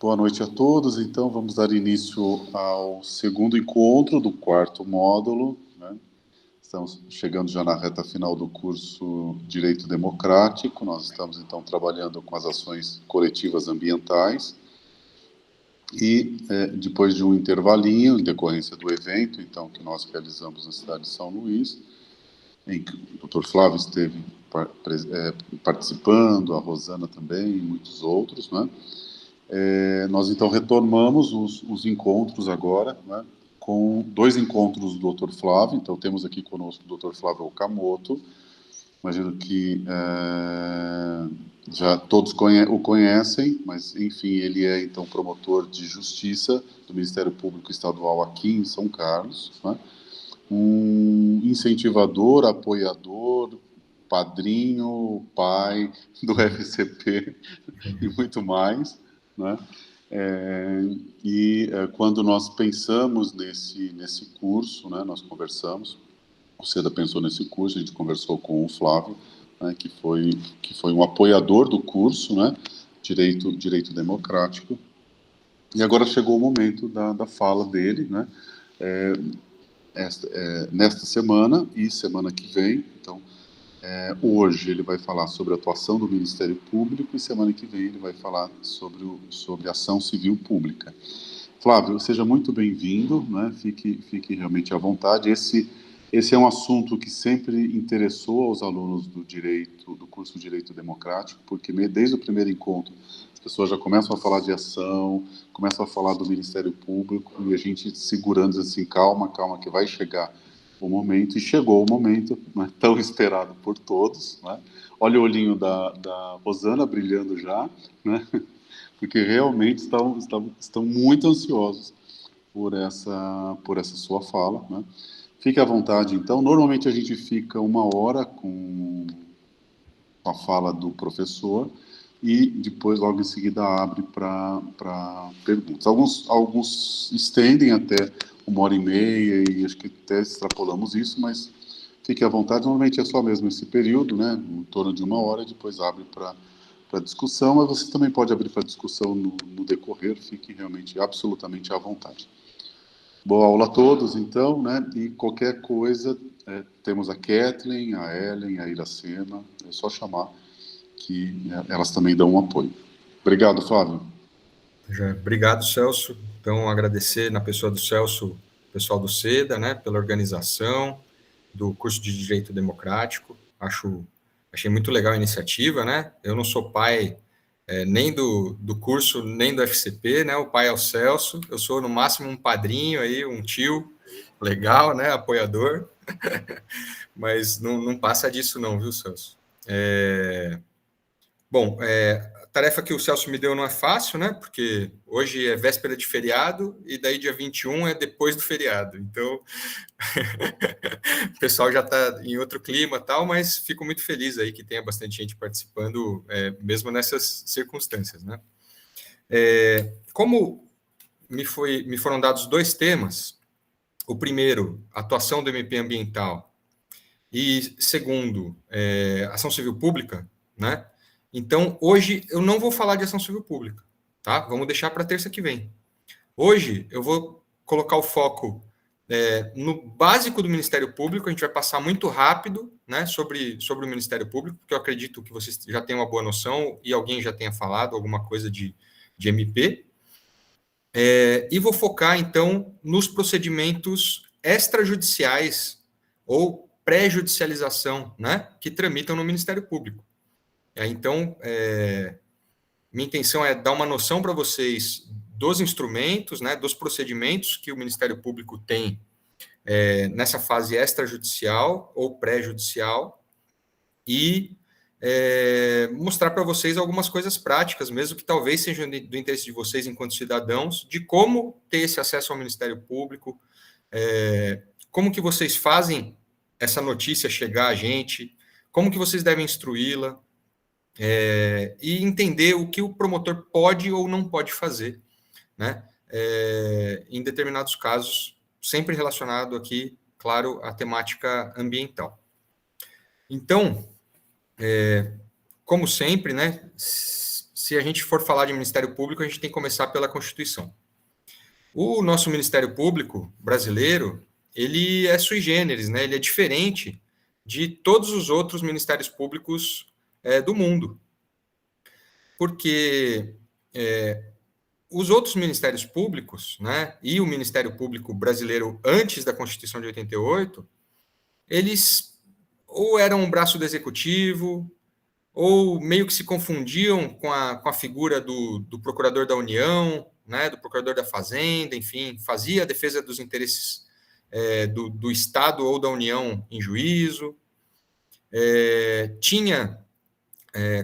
Boa noite a todos. Então, vamos dar início ao segundo encontro do quarto módulo, né? Estamos chegando já na reta final do curso Direito Democrático. Nós estamos, então, trabalhando com as ações coletivas ambientais. E, depois de um intervalinho, em decorrência do evento, então, que nós realizamos na cidade de São Luís, em que o Dr. Flávio esteve participando, a Rosana também, e muitos outros, né? Nós, então, retomamos os encontros agora, né, com 2 encontros do Dr. Flávio. Então, temos aqui conosco o Dr. Flávio Okamoto. Imagino que já todos o conhecem, mas, enfim, ele é, então, promotor de justiça do Ministério Público Estadual aqui em São Carlos, né? Um incentivador, apoiador, padrinho, pai do FCP e muito mais, né? Quando nós pensamos nesse curso, né, nós conversamos, o Seda pensou nesse curso, a gente conversou com o Flávio, né, que foi um apoiador do curso, né, Direito Democrático, e agora chegou o momento da fala dele, né, nesta semana e semana que vem. Então, hoje ele vai falar sobre a atuação do Ministério Público e semana que vem ele vai falar sobre ação civil pública. Flávio, seja muito bem-vindo, né? Fique realmente à vontade. Esse é um assunto que sempre interessou aos alunos do curso de Direito Democrático, porque desde o primeiro encontro as pessoas já começam a falar de ação, começam a falar do Ministério Público, e a gente segurando assim, calma, que vai chegar o momento, e chegou o momento, né, tão esperado por todos, né? Olha o olhinho da Rosana brilhando já, né? Porque realmente estão muito ansiosos por essa sua fala, né? Fique à vontade, então. Normalmente a gente fica 1 hora com a fala do professor e depois, logo em seguida, abre para perguntas. Alguns estendem até 1h30 e acho que até extrapolamos isso, mas fique à vontade. Normalmente é só mesmo esse período, né? Em torno de 1 hora, e depois abre para discussão, mas você também pode abrir para discussão no decorrer. Fique realmente absolutamente à vontade. Boa aula a todos, então, né? E qualquer coisa, temos a Kathleen, a Ellen, a Iracema, é só chamar que elas também dão um apoio. Obrigado, Flávio. Obrigado, Celso. Então, agradecer na pessoa do Celso, pessoal do Seda, né, pela organização do curso de Direito Democrático. Achei muito legal a iniciativa, né? Eu não sou pai nem do curso, nem do FCP, né? O pai é o Celso. Eu sou, no máximo, um padrinho aí, um tio legal, né? Apoiador. Mas não passa disso não, viu, Celso? Bom, a tarefa que o Celso me deu não é fácil, né? Porque hoje é véspera de feriado e daí dia 21 é depois do feriado. Então, o pessoal já está em outro clima e tal, mas fico muito feliz aí que tenha bastante gente participando, mesmo nessas circunstâncias, né? Como me foram dados 2 temas, o primeiro, atuação do MP ambiental, e segundo, ação civil pública, né? Então, hoje eu não vou falar de ação civil pública, tá? Vamos deixar para terça que vem. Hoje eu vou colocar o foco no básico do Ministério Público. A gente vai passar muito rápido, né, sobre o Ministério Público, porque eu acredito que vocês já tenham uma boa noção e alguém já tenha falado alguma coisa de MP. E vou focar, então, nos procedimentos extrajudiciais ou pré-judicialização, né, que tramitam no Ministério Público. Então, minha intenção é dar uma noção para vocês dos instrumentos, né, dos procedimentos que o Ministério Público tem nessa fase extrajudicial ou pré-judicial e mostrar para vocês algumas coisas práticas, mesmo que talvez sejam do interesse de vocês enquanto cidadãos, de como ter esse acesso ao Ministério Público, como que vocês fazem essa notícia chegar a gente, como que vocês devem instruí-la, e entender o que o promotor pode ou não pode fazer, né? Em determinados casos, sempre relacionado aqui, claro, à temática ambiental. Então, como sempre, né, se se a gente for falar de Ministério Público, a gente tem que começar pela Constituição. O nosso Ministério Público brasileiro, ele é sui generis, né? Ele é diferente de todos os outros ministérios públicos do mundo. Porque os outros ministérios públicos, né, e o Ministério Público brasileiro antes da Constituição de 88, eles ou eram um braço do Executivo, ou meio que se confundiam com a figura do Procurador da União, né, do Procurador da Fazenda, enfim, fazia a defesa dos interesses do Estado ou da União em juízo, tinha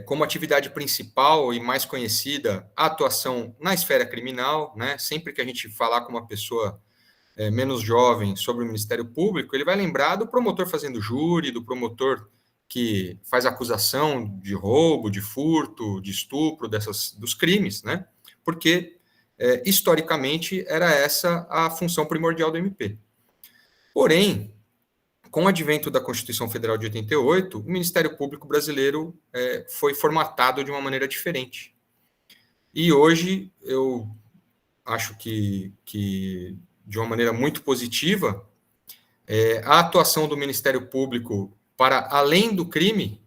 como atividade principal e mais conhecida a atuação na esfera criminal, né? Sempre que a gente falar com uma pessoa menos jovem sobre o Ministério Público, ele vai lembrar do promotor fazendo júri, do promotor que faz acusação de roubo, de furto, de estupro, dos crimes, né? Porque, historicamente, era essa a função primordial do MP. Porém, com o advento da Constituição Federal de 88, o Ministério Público brasileiro foi formatado de uma maneira diferente. E hoje, eu acho que de uma maneira muito positiva, a atuação do Ministério Público para além do crime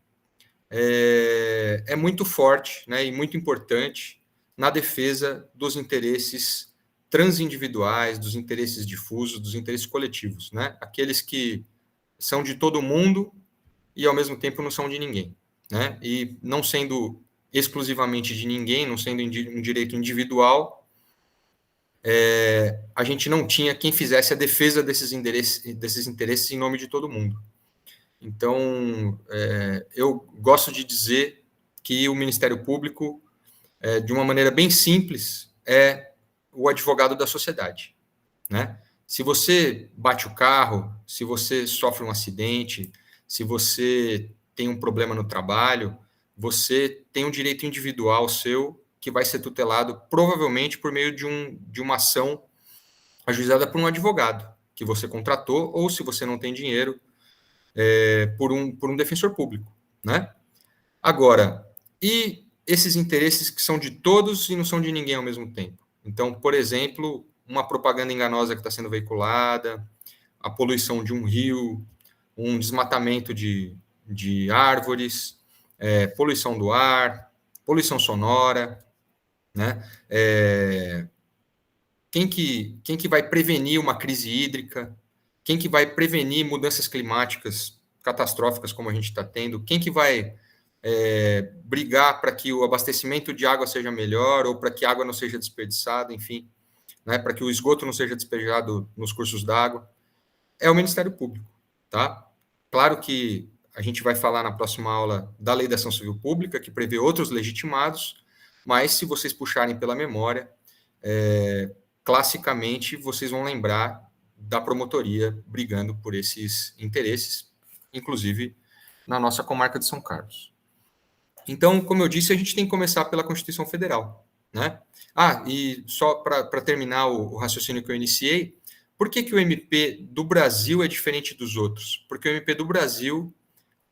é muito forte, né, e muito importante na defesa dos interesses transindividuais, dos interesses difusos, dos interesses coletivos, né, aqueles que são de todo mundo e, ao mesmo tempo, não são de ninguém, né, e não sendo exclusivamente de ninguém, não sendo um direito individual, a gente não tinha quem fizesse a defesa desses interesses em nome de todo mundo. Então, eu gosto de dizer que o Ministério Público, de uma maneira bem simples, é o advogado da sociedade, né? Se você bate o carro, se você sofre um acidente, se você tem um problema no trabalho, você tem um direito individual seu que vai ser tutelado provavelmente por meio de uma ação ajuizada por um advogado que você contratou, ou se você não tem dinheiro, por um defensor público, né? Agora, e esses interesses que são de todos e não são de ninguém ao mesmo tempo? Então, por exemplo, uma propaganda enganosa que está sendo veiculada, a poluição de um rio, um desmatamento de árvores, poluição do ar, poluição sonora, né? Quem que vai prevenir uma crise hídrica? Quem que vai prevenir mudanças climáticas catastróficas como a gente está tendo? Quem que vai brigar para que o abastecimento de água seja melhor ou para que a água não seja desperdiçada, enfim, né, para que o esgoto não seja despejado nos cursos d'água? É o Ministério Público, tá? Claro que a gente vai falar na próxima aula da Lei da Ação Civil Pública, que prevê outros legitimados, mas se vocês puxarem pela memória, classicamente vocês vão lembrar da promotoria brigando por esses interesses, inclusive na nossa comarca de São Carlos. Então, como eu disse, a gente tem que começar pela Constituição Federal, né? E só para terminar o raciocínio que eu iniciei, por que o MP do Brasil é diferente dos outros? Porque o MP do Brasil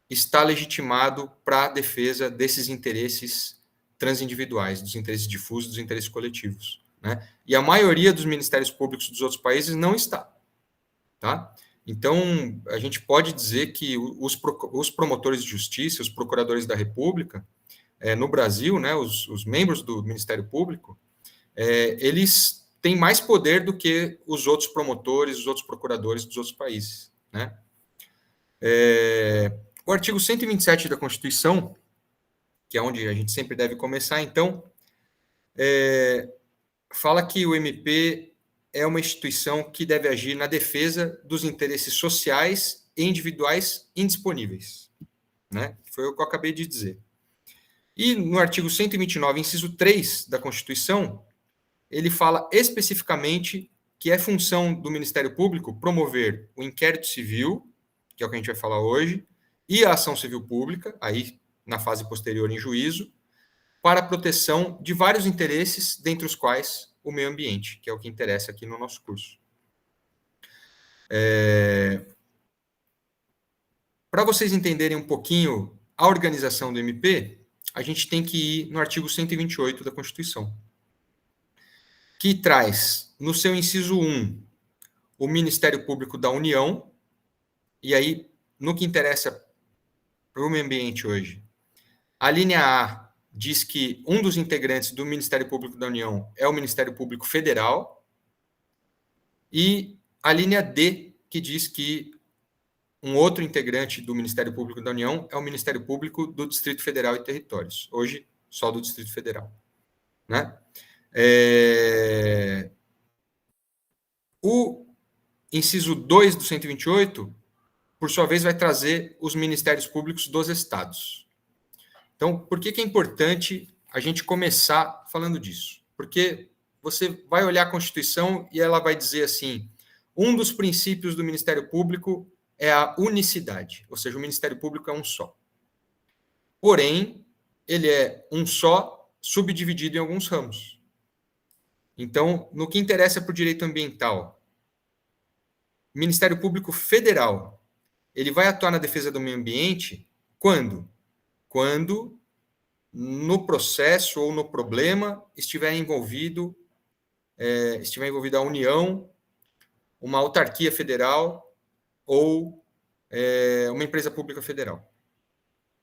está legitimado para a defesa desses interesses transindividuais, dos interesses difusos, dos interesses coletivos, né? E a maioria dos ministérios públicos dos outros países não está, tá? Então, a gente pode dizer que os promotores de justiça, os procuradores da República, no Brasil, né, os membros do Ministério Público, eles têm mais poder do que os outros promotores, os outros procuradores dos outros países, né? O artigo 127 da Constituição, que é onde a gente sempre deve começar, então, fala que o MP é uma instituição que deve agir na defesa dos interesses sociais e individuais indisponíveis, né? Foi o que eu acabei de dizer. E no artigo 129, inciso 3 da Constituição, ele fala especificamente que é função do Ministério Público promover o inquérito civil, que é o que a gente vai falar hoje, e a ação civil pública, aí na fase posterior em juízo, para a proteção de vários interesses, dentre os quais o meio ambiente, que é o que interessa aqui no nosso curso. Para vocês entenderem um pouquinho a organização do MP, a gente tem que ir no artigo 128 da Constituição, que traz, no seu inciso 1, o Ministério Público da União, e aí, no que interessa para o meio ambiente hoje, a linha A diz que um dos integrantes do Ministério Público da União é o Ministério Público Federal, e a linha D, que diz que um outro integrante do Ministério Público da União é o Ministério Público do Distrito Federal e Territórios. Hoje, só do Distrito Federal. Né? O inciso 2 do 128, por sua vez, vai trazer os Ministérios Públicos dos Estados. Então, por que é importante a gente começar falando disso? Porque você vai olhar a Constituição e ela vai dizer assim, um dos princípios do Ministério Público é a unicidade, ou seja, o Ministério Público é um só. Porém, ele é um só, subdividido em alguns ramos. Então, no que interessa para o direito ambiental, o Ministério Público Federal, ele vai atuar na defesa do meio ambiente quando? Quando no processo ou no problema estiver envolvida a União, uma autarquia federal ou uma empresa pública federal.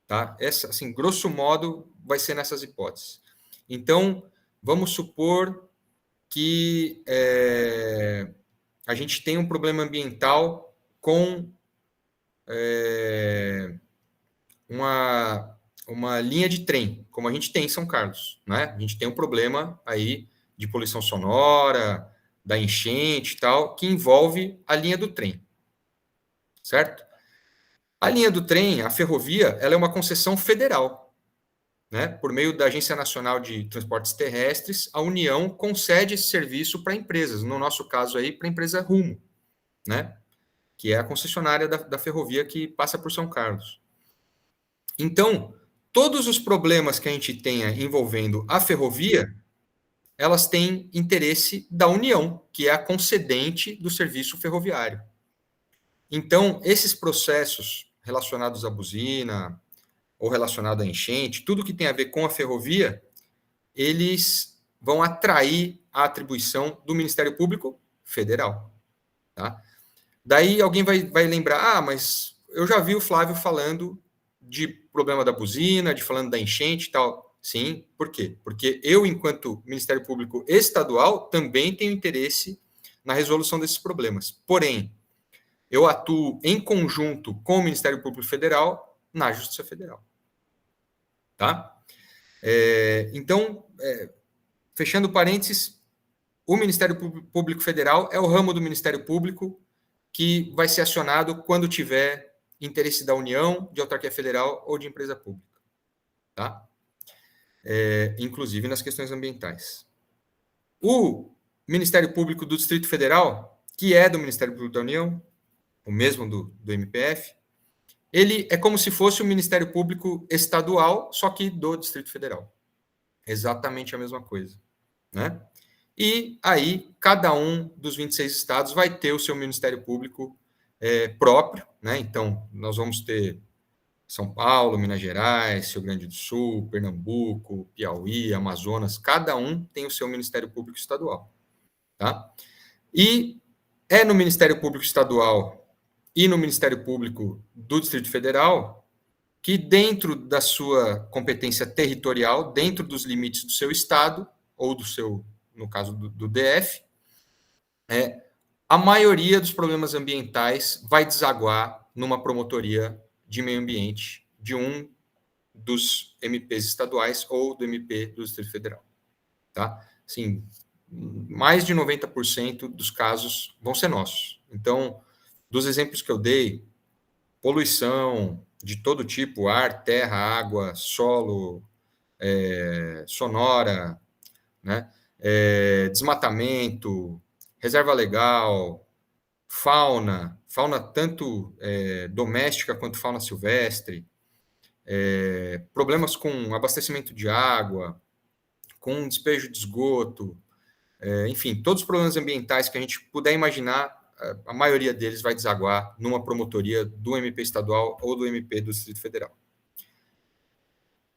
Tá? Essa, assim, grosso modo, vai ser nessas hipóteses. Então, vamos supor que a gente tem um problema ambiental com uma linha de trem, como a gente tem em São Carlos. Né? A gente tem um problema aí de poluição sonora, da enchente e tal, que envolve a linha do trem. Certo? A linha do trem, a ferrovia, ela é uma concessão federal. Né? Por meio da Agência Nacional de Transportes Terrestres, a União concede esse serviço para empresas, no nosso caso aí, para a empresa Rumo, né? Que é a concessionária da ferrovia que passa por São Carlos. Então, todos os problemas que a gente tenha envolvendo a ferrovia, elas têm interesse da União, que é a concedente do serviço ferroviário. Então, esses processos relacionados à buzina ou relacionado à enchente, tudo que tem a ver com a ferrovia, eles vão atrair a atribuição do Ministério Público Federal. Tá? Daí alguém vai lembrar, mas eu já vi o Flávio falando de problema da buzina, falando da enchente e tal. Sim, por quê? Porque eu, enquanto Ministério Público Estadual, também tenho interesse na resolução desses problemas. Porém, eu atuo em conjunto com o Ministério Público Federal na Justiça Federal. Tá? Então, fechando parênteses, o Ministério Público Federal é o ramo do Ministério Público que vai ser acionado quando tiver interesse da União, de autarquia federal ou de empresa pública. Tá? Inclusive nas questões ambientais. O Ministério Público do Distrito Federal, que é do Ministério Público da União, o mesmo do MPF, ele é como se fosse o Ministério Público Estadual, só que do Distrito Federal. Exatamente a mesma coisa. Né? E aí, cada um dos 26 estados vai ter o seu Ministério Público próprio. Né? Então, nós vamos ter São Paulo, Minas Gerais, Rio Grande do Sul, Pernambuco, Piauí, Amazonas. Cada um tem o seu Ministério Público Estadual. Tá? E é no Ministério Público Estadual e no Ministério Público do Distrito Federal, que dentro da sua competência territorial, dentro dos limites do seu estado, ou do seu, no caso do DF, a maioria dos problemas ambientais vai desaguar numa promotoria de meio ambiente de um dos MPs estaduais ou do MP do Distrito Federal. Tá? Assim, mais de 90% dos casos vão ser nossos. Então, dos exemplos que eu dei, poluição de todo tipo, ar, terra, água, solo, sonora, né? Desmatamento, reserva legal, fauna tanto doméstica quanto fauna silvestre, problemas com abastecimento de água, com despejo de esgoto, enfim, todos os problemas ambientais que a gente puder imaginar, a maioria deles vai desaguar numa promotoria do MP estadual ou do MP do Distrito Federal.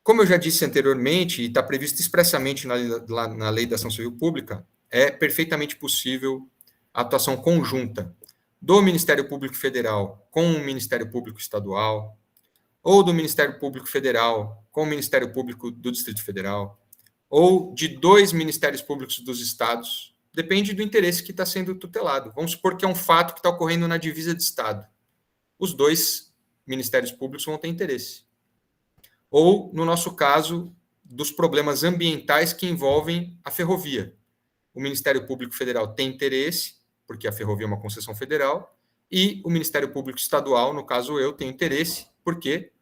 Como eu já disse anteriormente, e está previsto expressamente na Lei da Ação Civil Pública, é perfeitamente possível a atuação conjunta do Ministério Público Federal com o Ministério Público Estadual, ou do Ministério Público Federal com o Ministério Público do Distrito Federal, ou de 2 Ministérios Públicos dos Estados, depende do interesse que está sendo tutelado. Vamos supor que é um fato que está ocorrendo na divisa de Estado. Os 2 Ministérios Públicos vão ter interesse. Ou, no nosso caso, dos problemas ambientais que envolvem a ferrovia. O Ministério Público Federal tem interesse, porque a ferrovia é uma concessão federal, e o Ministério Público Estadual, no caso eu, tem interesse. Por quê?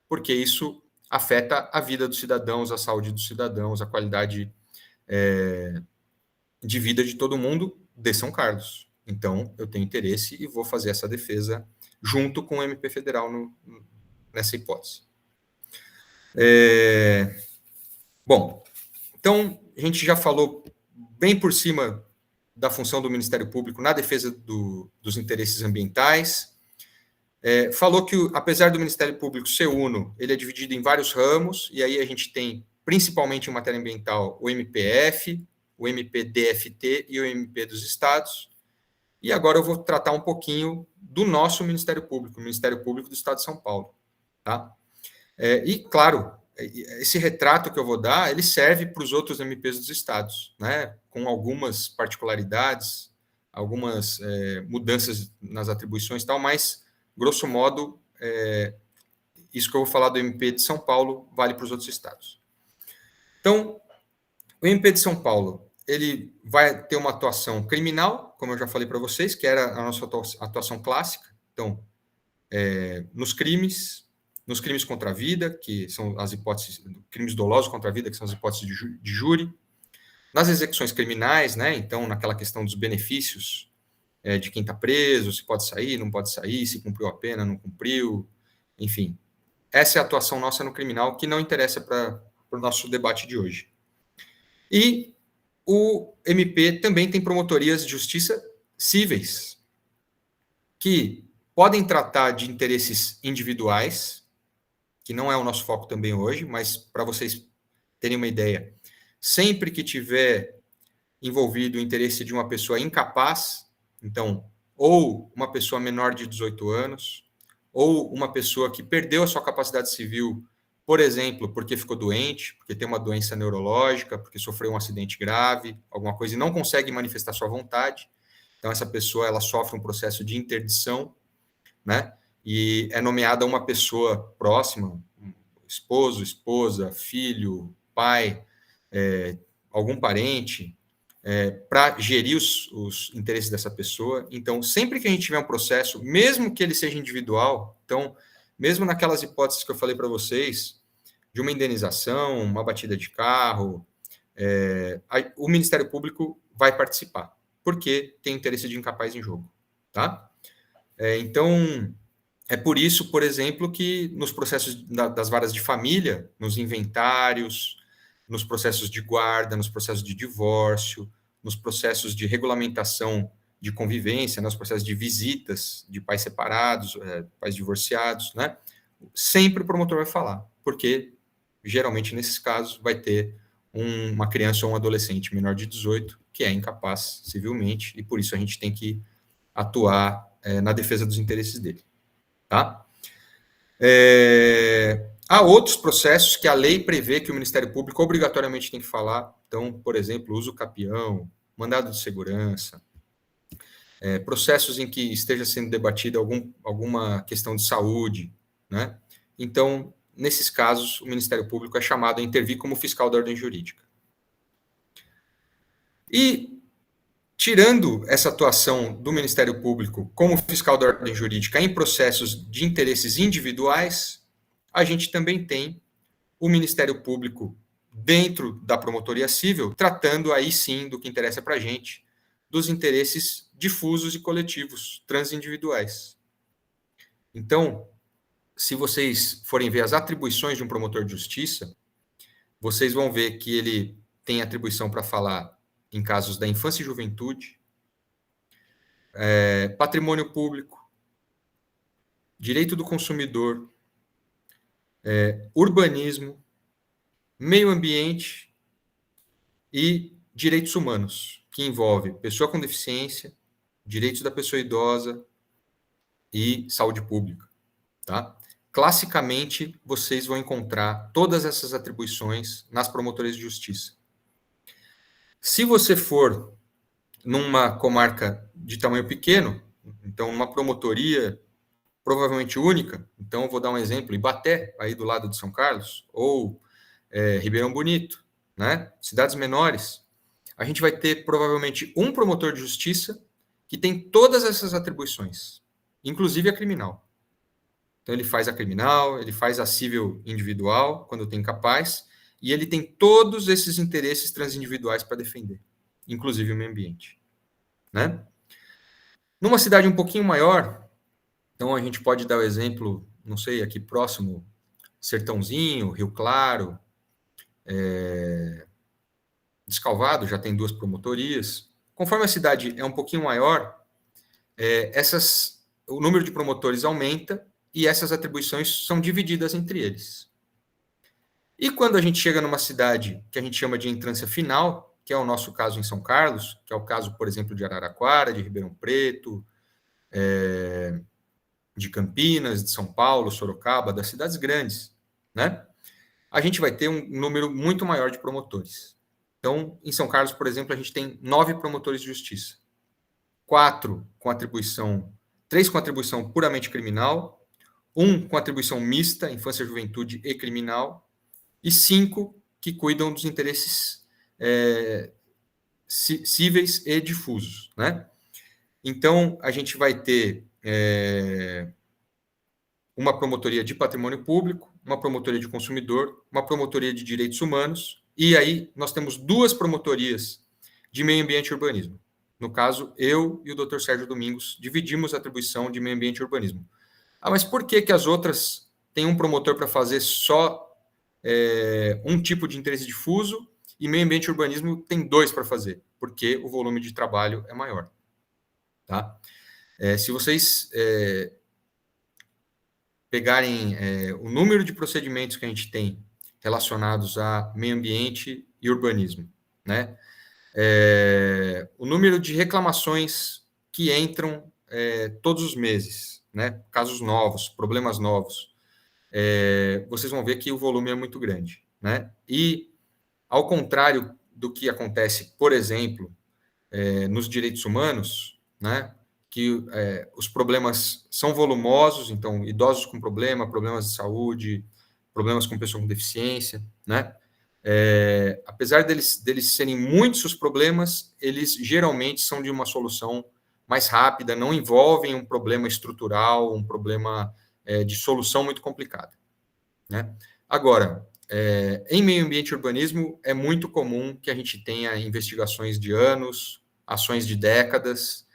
Porque isso afeta a vida dos cidadãos, a saúde dos cidadãos, a qualidade de vida de todo mundo de São Carlos. Então, eu tenho interesse e vou fazer essa defesa junto com o MP Federal nessa hipótese. Bom, então, a gente já falou bem por cima da função do Ministério Público na defesa dos interesses ambientais. Falou que, apesar do Ministério Público ser uno, ele é dividido em vários ramos, e aí a gente tem, principalmente em matéria ambiental, o MPF, o MPDFT e o MP dos Estados. E agora eu vou tratar um pouquinho do nosso Ministério Público, o Ministério Público do Estado de São Paulo. Tá? E, claro, esse retrato que eu vou dar, ele serve para os outros MPs dos estados, né? Com algumas particularidades, algumas mudanças nas atribuições e tal, mas, grosso modo, isso que eu vou falar do MP de São Paulo vale para os outros estados. Então, o MP de São Paulo, ele vai ter uma atuação criminal, como eu já falei para vocês, que era a nossa atuação clássica. Então, nos crimes contra a vida, que são as hipóteses, crimes dolosos contra a vida, que são as hipóteses de júri, nas execuções criminais, né? Então, naquela questão dos benefícios de quem está preso, se pode sair, não pode sair, se cumpriu a pena, não cumpriu, enfim. Essa é a atuação nossa no criminal, que não interessa para o nosso debate de hoje. E o MP também tem promotorias de justiça cíveis, que podem tratar de interesses individuais, que não é o nosso foco também hoje, mas para vocês terem uma ideia, sempre que tiver envolvido o interesse de uma pessoa incapaz, então, ou uma pessoa menor de 18 anos, ou uma pessoa que perdeu a sua capacidade civil, por exemplo, porque ficou doente, porque tem uma doença neurológica, porque sofreu um acidente grave, alguma coisa, e não consegue manifestar sua vontade. Então, essa pessoa, ela sofre um processo de interdição, né? E é nomeada uma pessoa próxima, esposo, esposa, filho, pai, algum parente, para gerir os interesses dessa pessoa. Então, sempre que a gente tiver um processo, mesmo que ele seja individual, então, mesmo naquelas hipóteses que eu falei para vocês, de uma indenização, uma batida de carro, o Ministério Público vai participar, porque tem interesse de incapaz em jogo, tá? Então, é por isso, por exemplo, que nos processos das varas de família, nos inventários, nos processos de guarda, nos processos de divórcio, nos processos de regulamentação de convivência, nos processos de visitas de pais separados, pais divorciados, né? Sempre o promotor vai falar, porque geralmente nesses casos vai ter uma criança ou um adolescente menor de 18 que é incapaz civilmente, e por isso a gente tem que atuar na defesa dos interesses dele. Tá? Há outros processos que a lei prevê que o Ministério Público obrigatoriamente tem que falar. Então, por exemplo, uso capião, mandado de segurança, processos em que esteja sendo debatida alguma questão de saúde, né? Então, nesses casos, o Ministério Público é chamado a intervir como fiscal da ordem jurídica. E, tirando essa atuação do Ministério Público como fiscal da ordem jurídica em processos de interesses individuais, a gente também tem o Ministério Público dentro da promotoria civil, tratando aí sim do que interessa para a gente, dos interesses difusos e coletivos, transindividuais. Então, se vocês forem ver as atribuições de um promotor de justiça, vocês vão ver que ele tem atribuição para falar em casos da infância e juventude, patrimônio público, direito do consumidor, urbanismo, meio ambiente e direitos humanos, que envolve pessoa com deficiência, direitos da pessoa idosa e saúde pública, tá? Classicamente, vocês vão encontrar todas essas atribuições nas promotorias de justiça. Se você for numa comarca de tamanho pequeno, então uma promotoria provavelmente única, então vou dar um exemplo, Ibaté, aí do lado de São Carlos, ou Ribeirão Bonito, né? Cidades menores, a gente vai ter provavelmente um promotor de justiça que tem todas essas atribuições, inclusive a criminal. Então, ele faz a criminal, ele faz a civil individual, quando tem capaz, e ele tem todos esses interesses transindividuais para defender, inclusive o meio ambiente, né? Numa cidade um pouquinho maior, então a gente pode dar o exemplo, não sei, aqui próximo, Sertãozinho, Rio Claro, Descalvado, já tem 2 promotorias. Conforme a cidade é um pouquinho maior, o número de promotores aumenta e essas atribuições são divididas entre eles. E quando a gente chega numa cidade que a gente chama de entrância final, que é o nosso caso em São Carlos, que é o caso, por exemplo, de Araraquara, de Ribeirão Preto, de Campinas, de São Paulo, Sorocaba, das cidades grandes, né? A gente vai ter um número muito maior de promotores. Então, em São Carlos, por exemplo, a gente tem 9 promotores de justiça. 3 com atribuição puramente criminal, 1 com atribuição mista, infância, juventude e criminal, e 5 que cuidam dos interesses cíveis e difusos, né? Então, a gente vai ter uma promotoria de patrimônio público, uma promotoria de consumidor, uma promotoria de direitos humanos, e aí nós temos 2 promotorias de meio ambiente e urbanismo. No caso, eu e o Dr. Sérgio Domingos dividimos a atribuição de meio ambiente e urbanismo. Ah, mas por que as outras têm um promotor para fazer só um tipo de interesse difuso e meio ambiente e urbanismo tem 2 para fazer? Porque o volume de trabalho é maior. Tá? Se vocês pegarem o número de procedimentos que a gente tem relacionados a meio ambiente e urbanismo, né? O número de reclamações que entram todos os meses, né? Casos novos, problemas novos, vocês vão ver que o volume é muito grande, né? E, ao contrário do que acontece, por exemplo, nos direitos humanos, né? Que os problemas são volumosos, então, idosos com problemas de saúde, problemas com pessoas com deficiência, né? Apesar deles serem muitos os problemas, eles geralmente são de uma solução mais rápida, não envolvem um problema estrutural, um problema de solução muito complicada, né? Agora, em meio ambiente e urbanismo, é muito comum que a gente tenha investigações de anos, ações de décadas,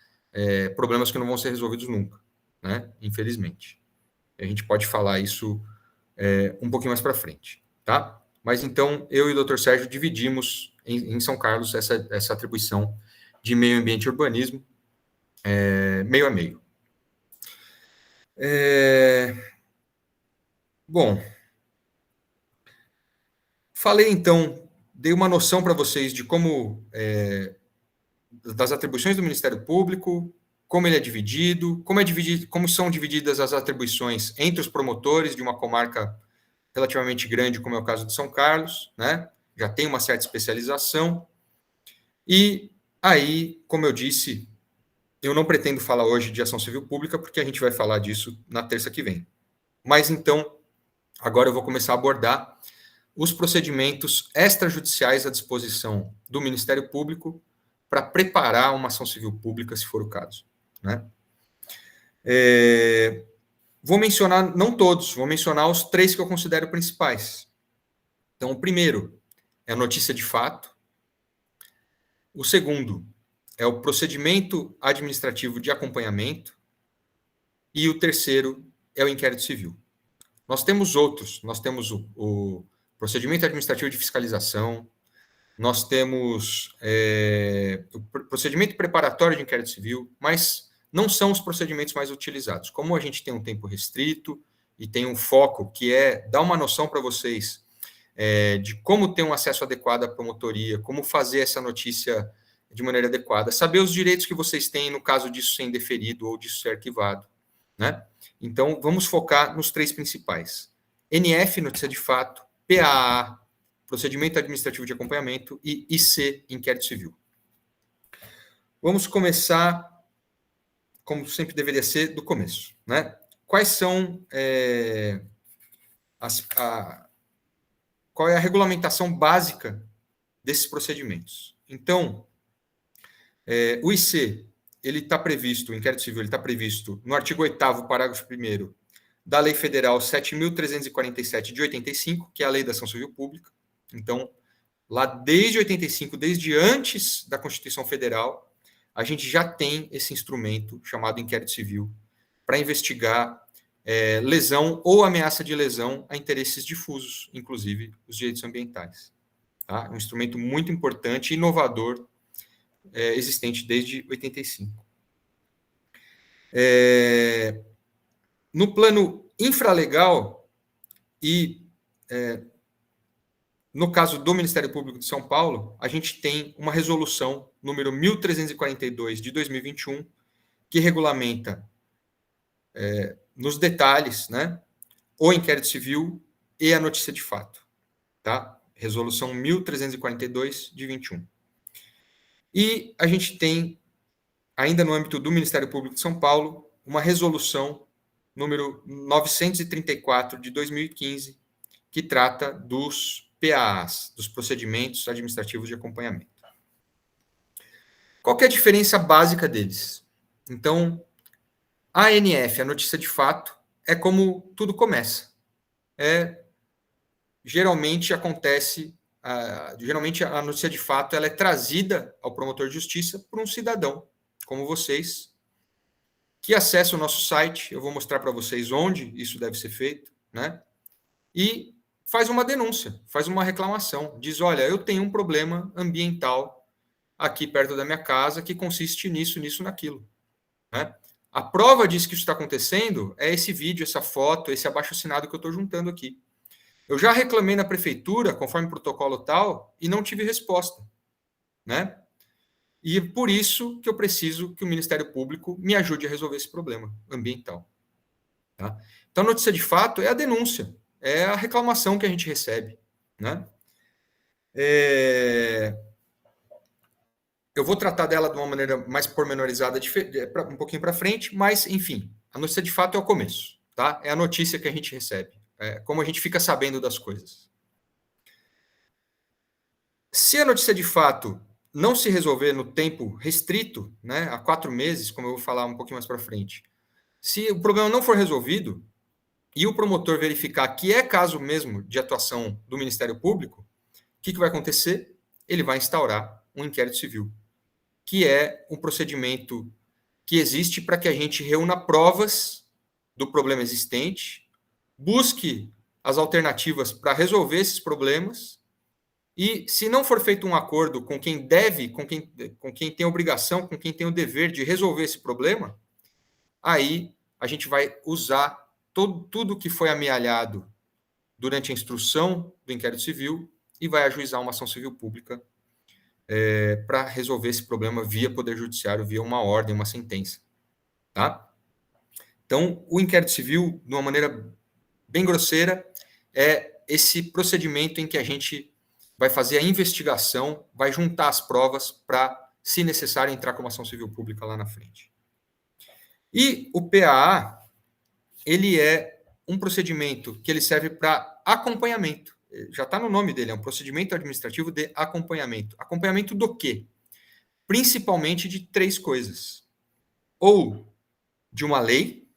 problemas que não vão ser resolvidos nunca, né? Infelizmente. A gente pode falar isso um pouquinho mais para frente, tá? Mas então, eu e o Dr. Sérgio dividimos em São Carlos essa atribuição de meio ambiente e urbanismo, meio a meio. Bom, falei então, dei uma noção para vocês de como, das atribuições do Ministério Público, como ele é dividido, como são divididas as atribuições entre os promotores de uma comarca relativamente grande, como é o caso de São Carlos, né? Já tem uma certa especialização. E aí, como eu disse, eu não pretendo falar hoje de ação civil pública, porque a gente vai falar disso na terça que vem. Mas então, agora eu vou começar a abordar os procedimentos extrajudiciais à disposição do Ministério Público para preparar uma ação civil pública, se for o caso, né? Vou mencionar, não todos, vou mencionar os 3 que eu considero principais. Então, o primeiro é a notícia de fato. O segundo é o procedimento administrativo de acompanhamento. E o terceiro é o inquérito civil. Nós temos outros, nós temos o procedimento administrativo de fiscalização, nós temos o procedimento preparatório de inquérito civil, mas não são os procedimentos mais utilizados. Como a gente tem um tempo restrito e tem um foco que é dar uma noção para vocês de como ter um acesso adequado à promotoria, como fazer essa notícia de maneira adequada, saber os direitos que vocês têm no caso disso ser indeferido ou disso ser arquivado, né? Então, vamos focar nos 3 principais. NF, notícia de fato, PAA, procedimento administrativo de acompanhamento, e IC, inquérito civil. Vamos começar, como sempre deveria ser, do começo, né? Quais são qual é a regulamentação básica desses procedimentos? Então, o IC, ele está previsto, o inquérito civil, ele está previsto no artigo 8º, parágrafo 1º, da Lei Federal 7.347 de 85, que é a Lei da Ação Civil Pública. Então, lá desde 85, desde antes da Constituição Federal, a gente já tem esse instrumento chamado inquérito civil para investigar lesão ou ameaça de lesão a interesses difusos, inclusive os direitos ambientais. Tá? Um instrumento muito importante e inovador, existente desde 85. No plano infralegal e no caso do Ministério Público de São Paulo, a gente tem uma resolução número 1342 de 2021 que regulamenta nos detalhes, né, o inquérito civil e a notícia de fato, tá? Resolução 1342 de 21. E a gente tem, ainda no âmbito do Ministério Público de São Paulo, uma resolução número 934 de 2015, que trata dos PAAs, dos procedimentos administrativos de acompanhamento. Qual que é a diferença básica deles? Então, a ANF, a notícia de fato, é como tudo começa. Geralmente acontece, geralmente a notícia de fato ela é trazida ao promotor de justiça por um cidadão, como vocês, que acessa o nosso site. Eu vou mostrar para vocês onde isso deve ser feito, né? E faz uma denúncia, faz uma reclamação, diz, olha, eu tenho um problema ambiental aqui perto da minha casa que consiste nisso, nisso, naquilo, né? A prova disso que isso está acontecendo é esse vídeo, essa foto, esse abaixo-assinado que eu estou juntando aqui. Eu já reclamei na prefeitura, conforme protocolo tal, e não tive resposta, né? E por isso que eu preciso que o Ministério Público me ajude a resolver esse problema ambiental. Tá? Então, a notícia de fato é a denúncia, é a reclamação que a gente recebe, né? Eu vou tratar dela de uma maneira mais pormenorizada, um pouquinho para frente, mas, enfim, a notícia de fato é o começo, tá? É a notícia que a gente recebe, como a gente fica sabendo das coisas. Se a notícia de fato não se resolver no tempo restrito, né, a 4 meses, como eu vou falar um pouquinho mais para frente, se o problema não for resolvido e o promotor verificar que é caso mesmo de atuação do Ministério Público, o que vai acontecer? Ele vai instaurar um inquérito civil, que é um procedimento que existe para que a gente reúna provas do problema existente, busque as alternativas para resolver esses problemas, e se não for feito um acordo com quem deve, com quem tem a obrigação, com quem tem o dever de resolver esse problema, aí a gente vai usar tudo que foi amealhado durante a instrução do inquérito civil e vai ajuizar uma ação civil pública para resolver esse problema via Poder Judiciário, via uma ordem, uma sentença. Tá? Então, o inquérito civil, de uma maneira bem grosseira, é esse procedimento em que a gente vai fazer a investigação, vai juntar as provas para, se necessário, entrar com uma ação civil pública lá na frente. E o PAA, ele é um procedimento que ele serve para acompanhamento. Já está no nome dele, é um procedimento administrativo de acompanhamento. Acompanhamento do quê? Principalmente de 3 coisas. Ou de uma lei,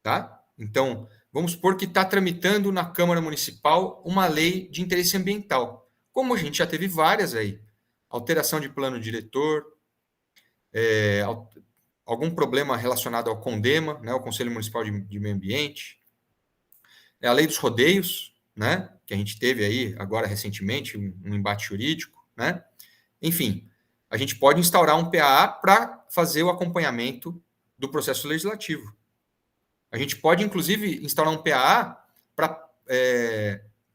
tá? Então, vamos supor que está tramitando na Câmara Municipal uma lei de interesse ambiental. Como a gente já teve várias aí. Alteração de plano diretor, algum problema relacionado ao CONDEMA, né, o Conselho Municipal de Meio Ambiente, a lei dos rodeios, né, que a gente teve aí agora recentemente, um embate jurídico, né? Enfim, a gente pode instaurar um PAA para fazer o acompanhamento do processo legislativo. A gente pode, inclusive, instaurar um PAA para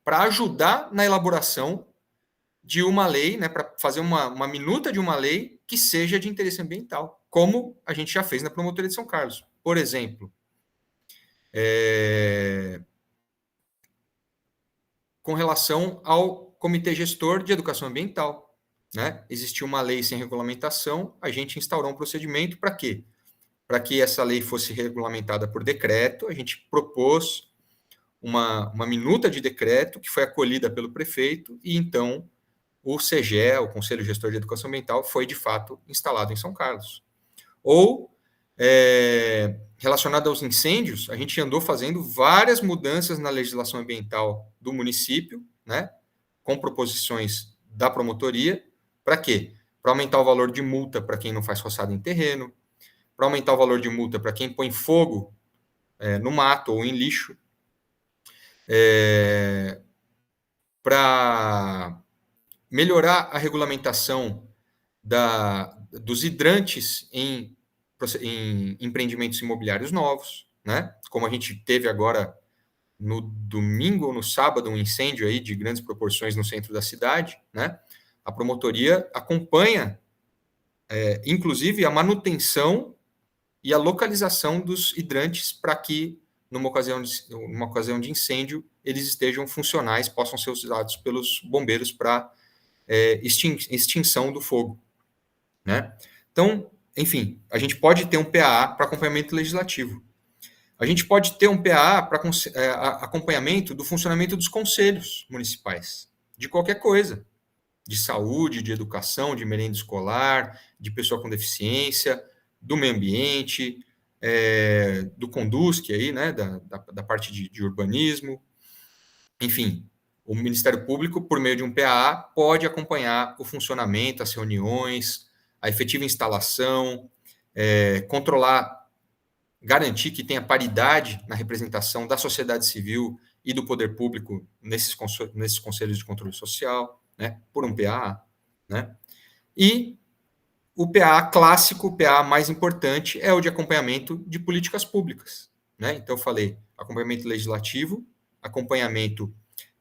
para ajudar na elaboração de uma lei, né, para fazer uma minuta de uma lei que seja de interesse ambiental, como a gente já fez na Promotoria de São Carlos. Por exemplo, com relação ao Comitê Gestor de Educação Ambiental, né? Existiu uma lei sem regulamentação, a gente instaurou um procedimento para quê? Para que essa lei fosse regulamentada por decreto, a gente propôs uma minuta de decreto que foi acolhida pelo prefeito e então o CGE, o Conselho Gestor de Educação Ambiental, foi de fato instalado em São Carlos. Ou, relacionado aos incêndios, a gente andou fazendo várias mudanças na legislação ambiental do município, né, com proposições da promotoria, para quê? Para aumentar o valor de multa para quem não faz roçada em terreno, para aumentar o valor de multa para quem põe fogo no mato ou em lixo, para melhorar a regulamentação dos hidrantes em empreendimentos imobiliários novos, né? Como a gente teve agora no domingo ou no sábado um incêndio aí de grandes proporções no centro da cidade, né? A promotoria acompanha, inclusive, a manutenção e a localização dos hidrantes para que, numa ocasião de incêndio, eles estejam funcionais, possam ser usados pelos bombeiros para extinção do fogo, né? Então, enfim, a gente pode ter um PAA para acompanhamento legislativo. A gente pode ter um PAA para acompanhamento do funcionamento dos conselhos municipais, de qualquer coisa, de saúde, de educação, de merenda escolar, de pessoa com deficiência, do meio ambiente, do Condusc, aí, né, da parte de urbanismo. Enfim, o Ministério Público, por meio de um PAA, pode acompanhar o funcionamento, as reuniões, a efetiva instalação, controlar, garantir que tenha paridade na representação da sociedade civil e do poder público nesses conselhos de controle social, né, por um PAA, né? E o PAA clássico, o PAA mais importante, é o de acompanhamento de políticas públicas, né? Então, eu falei acompanhamento legislativo, acompanhamento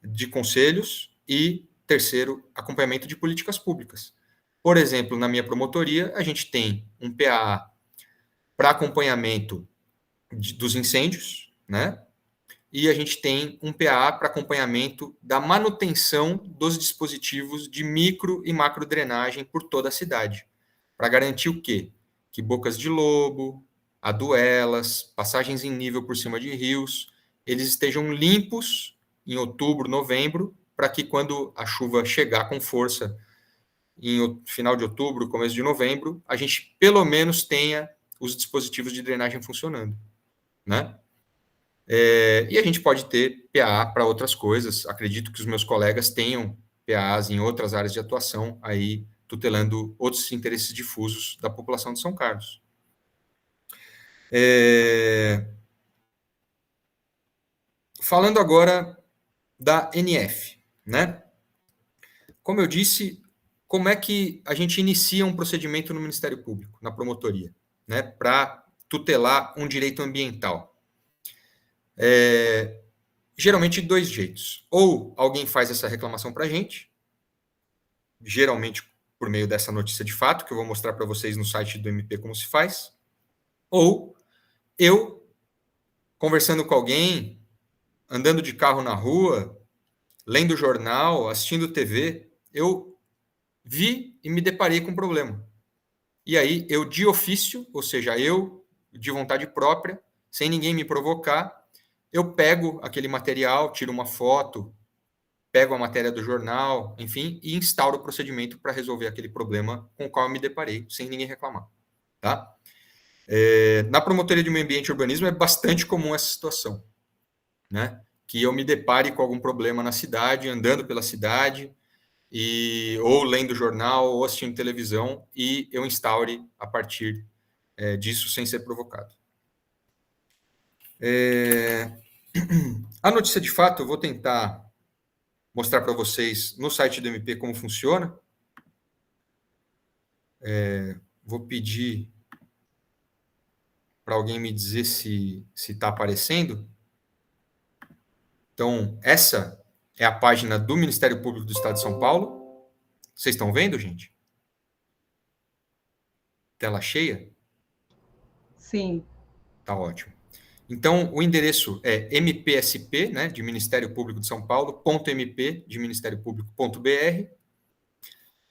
de conselhos e, terceiro, acompanhamento de políticas públicas. Por exemplo, na minha promotoria, a gente tem um PAA para acompanhamento dos incêndios, né? E a gente tem um PAA para acompanhamento da manutenção dos dispositivos de micro e macro drenagem por toda a cidade, para garantir o quê? Que bocas de lobo, aduelas, passagens em nível por cima de rios, eles estejam limpos em outubro, novembro, para que quando a chuva chegar com força em final de outubro, começo de novembro, a gente pelo menos tenha os dispositivos de drenagem funcionando, né? E a gente pode ter PAA para outras coisas. Acredito que os meus colegas tenham PAAs em outras áreas de atuação, aí tutelando outros interesses difusos da população de São Carlos. Falando agora da NF, né? Como eu disse, como é que a gente inicia um procedimento no Ministério Público, na promotoria, né, para tutelar um direito ambiental? Geralmente, de dois jeitos. Ou alguém faz essa reclamação para a gente, geralmente por meio dessa notícia de fato, que eu vou mostrar para vocês no site do MP como se faz, ou eu, conversando com alguém, andando de carro na rua, lendo jornal, assistindo TV, eu vi e me deparei com um problema. E aí, eu de ofício, ou seja, eu de vontade própria, sem ninguém me provocar, eu pego aquele material, tiro uma foto, pego a matéria do jornal, enfim, e instauro o procedimento para resolver aquele problema com o qual eu me deparei, sem ninguém reclamar. Tá? Na promotoria de meio ambiente e urbanismo é bastante comum essa situação, né? Que eu me depare com algum problema na cidade, andando pela cidade, ou lendo jornal, ou assistindo televisão, e eu instaure a partir disso sem ser provocado. A notícia de fato, eu vou tentar mostrar para vocês no site do MP como funciona. Vou pedir para alguém me dizer se está aparecendo. Então, essa é a página do Ministério Público do Estado de São Paulo. Vocês estão vendo, gente? Tela cheia? Sim. Tá ótimo. Então, o endereço é mpsp, né, de Ministério Público de São Paulo, .mp, de Ministério Público.br.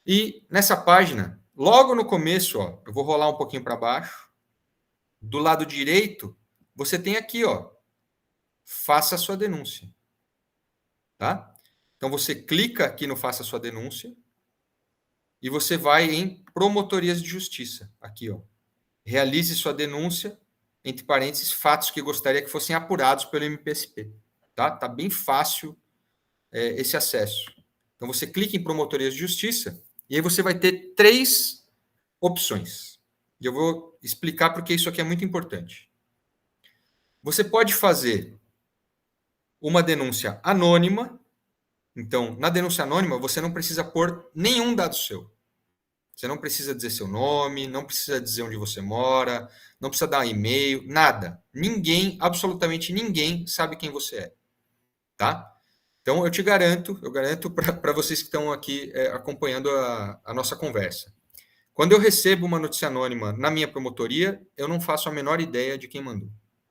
E nessa página, logo no começo, ó, eu vou rolar um pouquinho para baixo. Do lado direito, você tem aqui, ó, faça a sua denúncia. Tá? Então, você clica aqui no faça a sua denúncia e você vai em promotorias de justiça. Aqui, ó. Realize sua denúncia, entre parênteses, fatos que gostaria que fossem apurados pelo MPSP. Tá? Tá bem fácil esse acesso. Então, você clica em promotorias de justiça e aí você vai ter 3 opções. E eu vou explicar porque isso aqui é muito importante. Você pode fazer uma denúncia anônima. Então, na denúncia anônima, você não precisa pôr nenhum dado seu. Você não precisa dizer seu nome, não precisa dizer onde você mora, não precisa dar e-mail, nada. Ninguém, absolutamente ninguém, sabe quem você é. Tá? Então, eu garanto para vocês que estão aqui acompanhando a nossa conversa. Quando eu recebo uma notícia anônima na minha promotoria, eu não faço a menor ideia de quem mandou.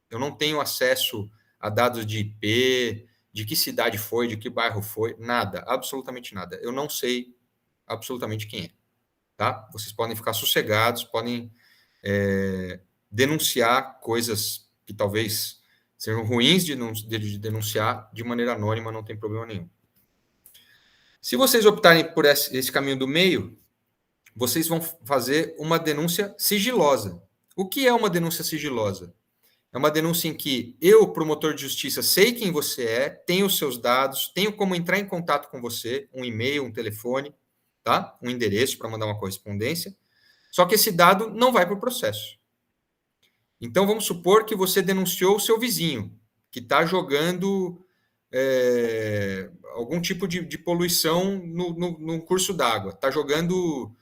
Eu não tenho acesso a dados de IP, de que cidade foi, de que bairro foi, nada, absolutamente nada. Eu não sei absolutamente quem é. Tá? Vocês podem ficar sossegados, podem denunciar coisas que talvez sejam ruins de denunciar de maneira anônima, não tem problema nenhum. Se vocês optarem por esse caminho do meio, vocês vão fazer uma denúncia sigilosa. O que é uma denúncia sigilosa? É uma denúncia em que eu, promotor de justiça, sei quem você é, tenho os seus dados, tenho como entrar em contato com você, um e-mail, um telefone, tá? Um endereço para mandar uma correspondência. Só que esse dado não vai para o processo. Então, vamos supor que você denunciou o seu vizinho, que está jogando algum tipo de poluição no curso d'água. Está jogando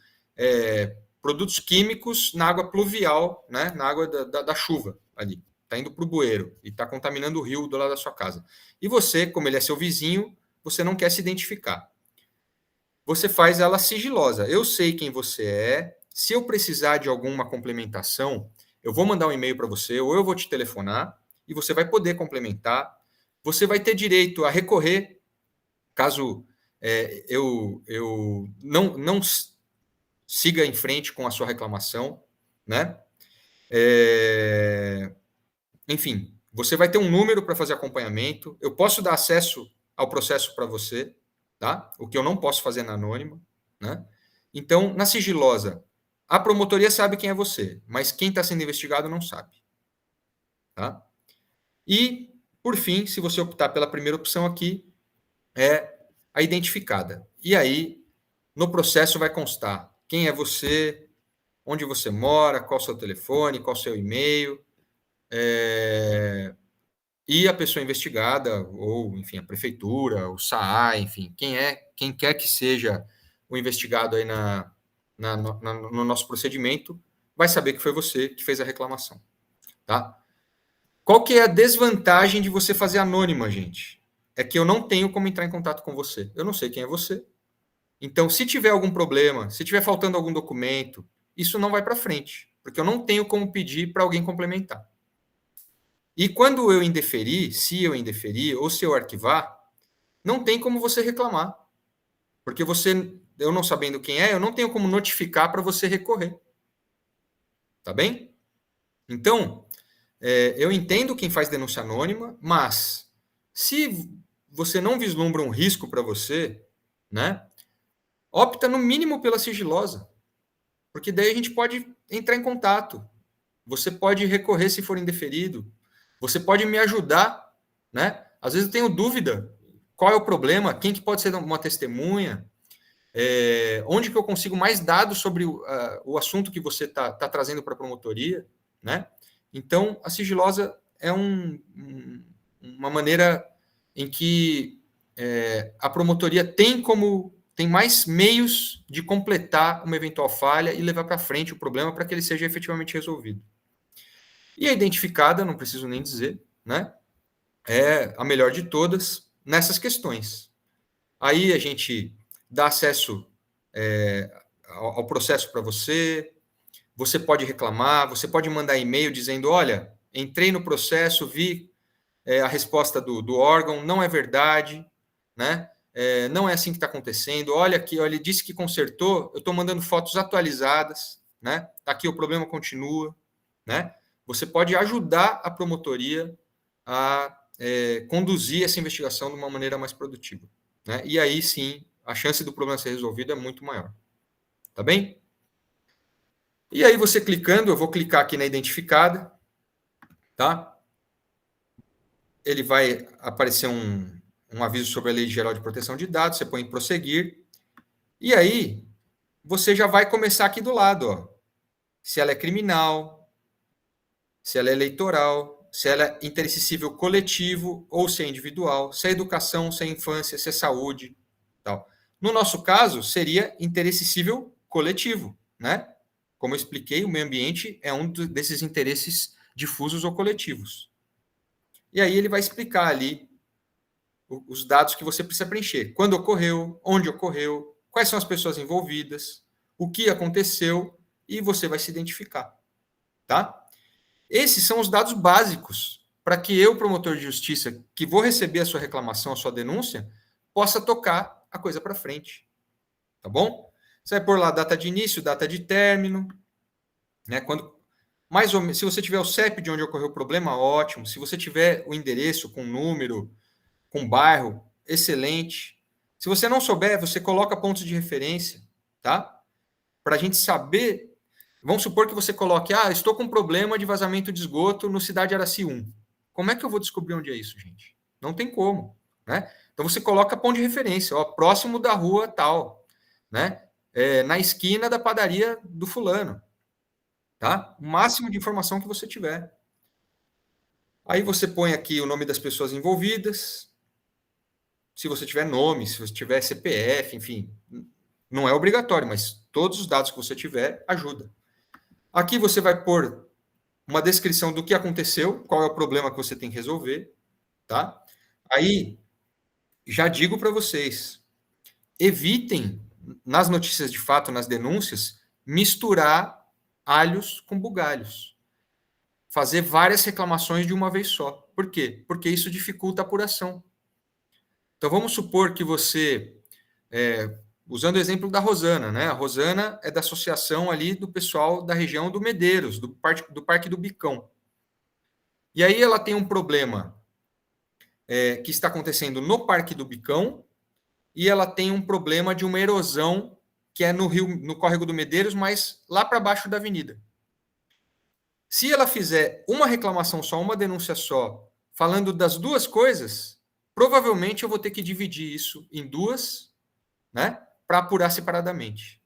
produtos químicos na água pluvial, né? Na água da chuva ali. Está indo para o bueiro e está contaminando o rio do lado da sua casa. E você, como ele é seu vizinho, você não quer se identificar. Você faz ela sigilosa. Eu sei quem você é. Se eu precisar de alguma complementação, eu vou mandar um e-mail para você ou eu vou te telefonar e você vai poder complementar. Você vai ter direito a recorrer caso eu não siga em frente com a sua reclamação, né? Enfim, você vai ter um número para fazer acompanhamento. Eu posso dar acesso ao processo para você, tá? O que eu não posso fazer na anônima, né? Então, na sigilosa, a promotoria sabe quem é você, mas quem está sendo investigado não sabe, tá? E, por fim, se você optar pela primeira opção aqui, é a identificada. E aí, no processo vai constar quem é você, onde você mora, qual o seu telefone, qual o seu e-mail, e a pessoa investigada, ou, enfim, a prefeitura, o SAAI, enfim, quem quer que seja o investigado aí no nosso procedimento, vai saber que foi você que fez a reclamação, tá? Qual que é a desvantagem de você fazer anônima, gente? É que eu não tenho como entrar em contato com você. Eu não sei quem é você. Então, se tiver algum problema, se tiver faltando algum documento, isso não vai para frente, porque eu não tenho como pedir para alguém complementar. E quando eu indeferir, se eu indeferir ou se eu arquivar, não tem como você reclamar. Porque eu não sabendo quem é, eu não tenho como notificar para você recorrer. Tá bem? Então, eu entendo quem faz denúncia anônima, mas se você não vislumbra um risco para você, né, opta no mínimo pela sigilosa. Porque daí a gente pode entrar em contato. Você pode recorrer se for indeferido. Você pode me ajudar, né? Às vezes eu tenho dúvida. Qual é o problema? Quem que pode ser uma testemunha? Onde que eu consigo mais dados sobre o assunto que você está trazendo para a promotoria, né? Então, a sigilosa é uma maneira em que a promotoria tem mais meios de completar uma eventual falha e levar para frente o problema para que ele seja efetivamente resolvido. E a identificada, não preciso nem dizer, né? É a melhor de todas nessas questões. Aí a gente dá acesso ao processo para você, você pode reclamar, você pode mandar e-mail dizendo, olha, entrei no processo, vi a resposta do órgão, não é verdade, né? Não é assim que está acontecendo, olha aqui, olha, ele disse que consertou, eu estou mandando fotos atualizadas, né? Aqui o problema continua, né? Você pode ajudar a promotoria a conduzir essa investigação de uma maneira mais produtiva, né? E aí sim, a chance do problema ser resolvido é muito maior. Tá bem? E aí você clicando, eu vou clicar aqui na identificada, tá? Ele vai aparecer um aviso sobre a Lei Geral de Proteção de Dados, você põe em prosseguir, e aí você já vai começar aqui do lado, ó. Se ela é criminal, se ela é eleitoral, se ela é interesse civil coletivo ou se é individual, se é educação, se é infância, se é saúde, tal. No nosso caso, seria interesse civil coletivo, né? Como eu expliquei, o meio ambiente é um desses interesses difusos ou coletivos. E aí ele vai explicar ali os dados que você precisa preencher. Quando ocorreu, onde ocorreu, quais são as pessoas envolvidas, o que aconteceu, e você vai se identificar. Tá? Esses são os dados básicos para que eu, promotor de justiça, que vou receber a sua reclamação, a sua denúncia, possa tocar a coisa para frente. Tá bom? Você vai pôr lá data de início, data de término, né? Quando, mais ou menos, se você tiver o CEP de onde ocorreu o problema, ótimo. Se você tiver o endereço com número, com bairro, excelente. Se você não souber, você coloca pontos de referência, tá? Para a gente saber. Vamos supor que você coloque, estou com um problema de vazamento de esgoto no Cidade Araci 1. Como é que eu vou descobrir onde é isso, gente? Não tem como, né? Então você coloca ponto de referência, ó, próximo da rua tal, né? Na esquina da padaria do fulano, tá? O máximo de informação que você tiver. Aí você põe aqui o nome das pessoas envolvidas, se você tiver nome, se você tiver CPF, enfim, não é obrigatório, mas todos os dados que você tiver ajuda. Aqui você vai pôr uma descrição do que aconteceu, qual é o problema que você tem que resolver, tá? Aí, já digo para vocês, evitem, nas notícias de fato, nas denúncias, misturar alhos com bugalhos. Fazer várias reclamações de uma vez só. Por quê? Porque isso dificulta a apuração. Então, vamos supor que você, usando o exemplo da Rosana, né? A Rosana é da associação ali do pessoal da região do Medeiros, do Parque do Bicão. E aí ela tem um problema que está acontecendo no Parque do Bicão e ela tem um problema de uma erosão que é no Córrego do Medeiros, mas lá para baixo da avenida. Se ela fizer uma reclamação só, uma denúncia só, falando das duas coisas, provavelmente eu vou ter que dividir isso em duas, né, para apurar separadamente.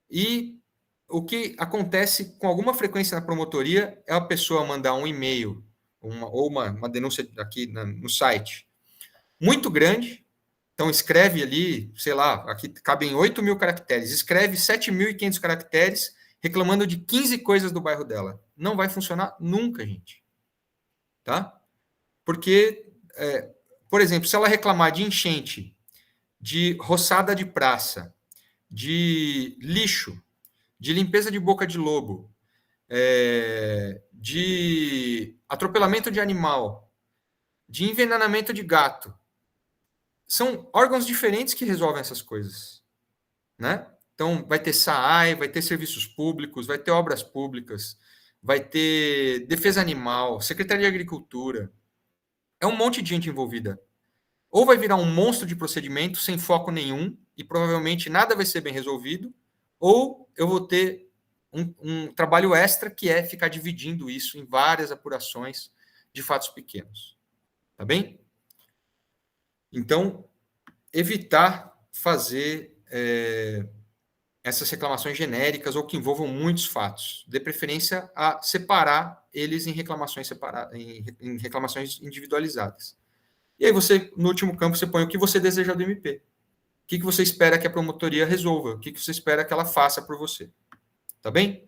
E o que acontece com alguma frequência na promotoria é a pessoa mandar um e-mail ou uma denúncia aqui no site muito grande, então escreve ali, sei lá, aqui cabem 8.000 caracteres, escreve 7.500 caracteres reclamando de 15 coisas do bairro dela. Não vai funcionar nunca, gente. Tá? Porque, por exemplo, se ela reclamar de enchente, de roçada de praça, de lixo, de limpeza de boca de lobo, de atropelamento de animal, de envenenamento de gato, são órgãos diferentes que resolvem essas coisas, né? Então, vai ter SAAI, vai ter serviços públicos, vai ter obras públicas, vai ter defesa animal, Secretaria de Agricultura. É um monte de gente envolvida. Ou vai virar um monstro de procedimento sem foco nenhum e provavelmente nada vai ser bem resolvido, ou eu vou ter um trabalho extra que é ficar dividindo isso em várias apurações de fatos pequenos. Tá bem? Então, evitar fazer essas reclamações genéricas ou que envolvam muitos fatos. De preferência a separar eles em reclamações em reclamações individualizadas. E aí você, no último campo, você põe o que você deseja do MP. O que você espera que a promotoria resolva? O que você espera que ela faça por você? Tá bem?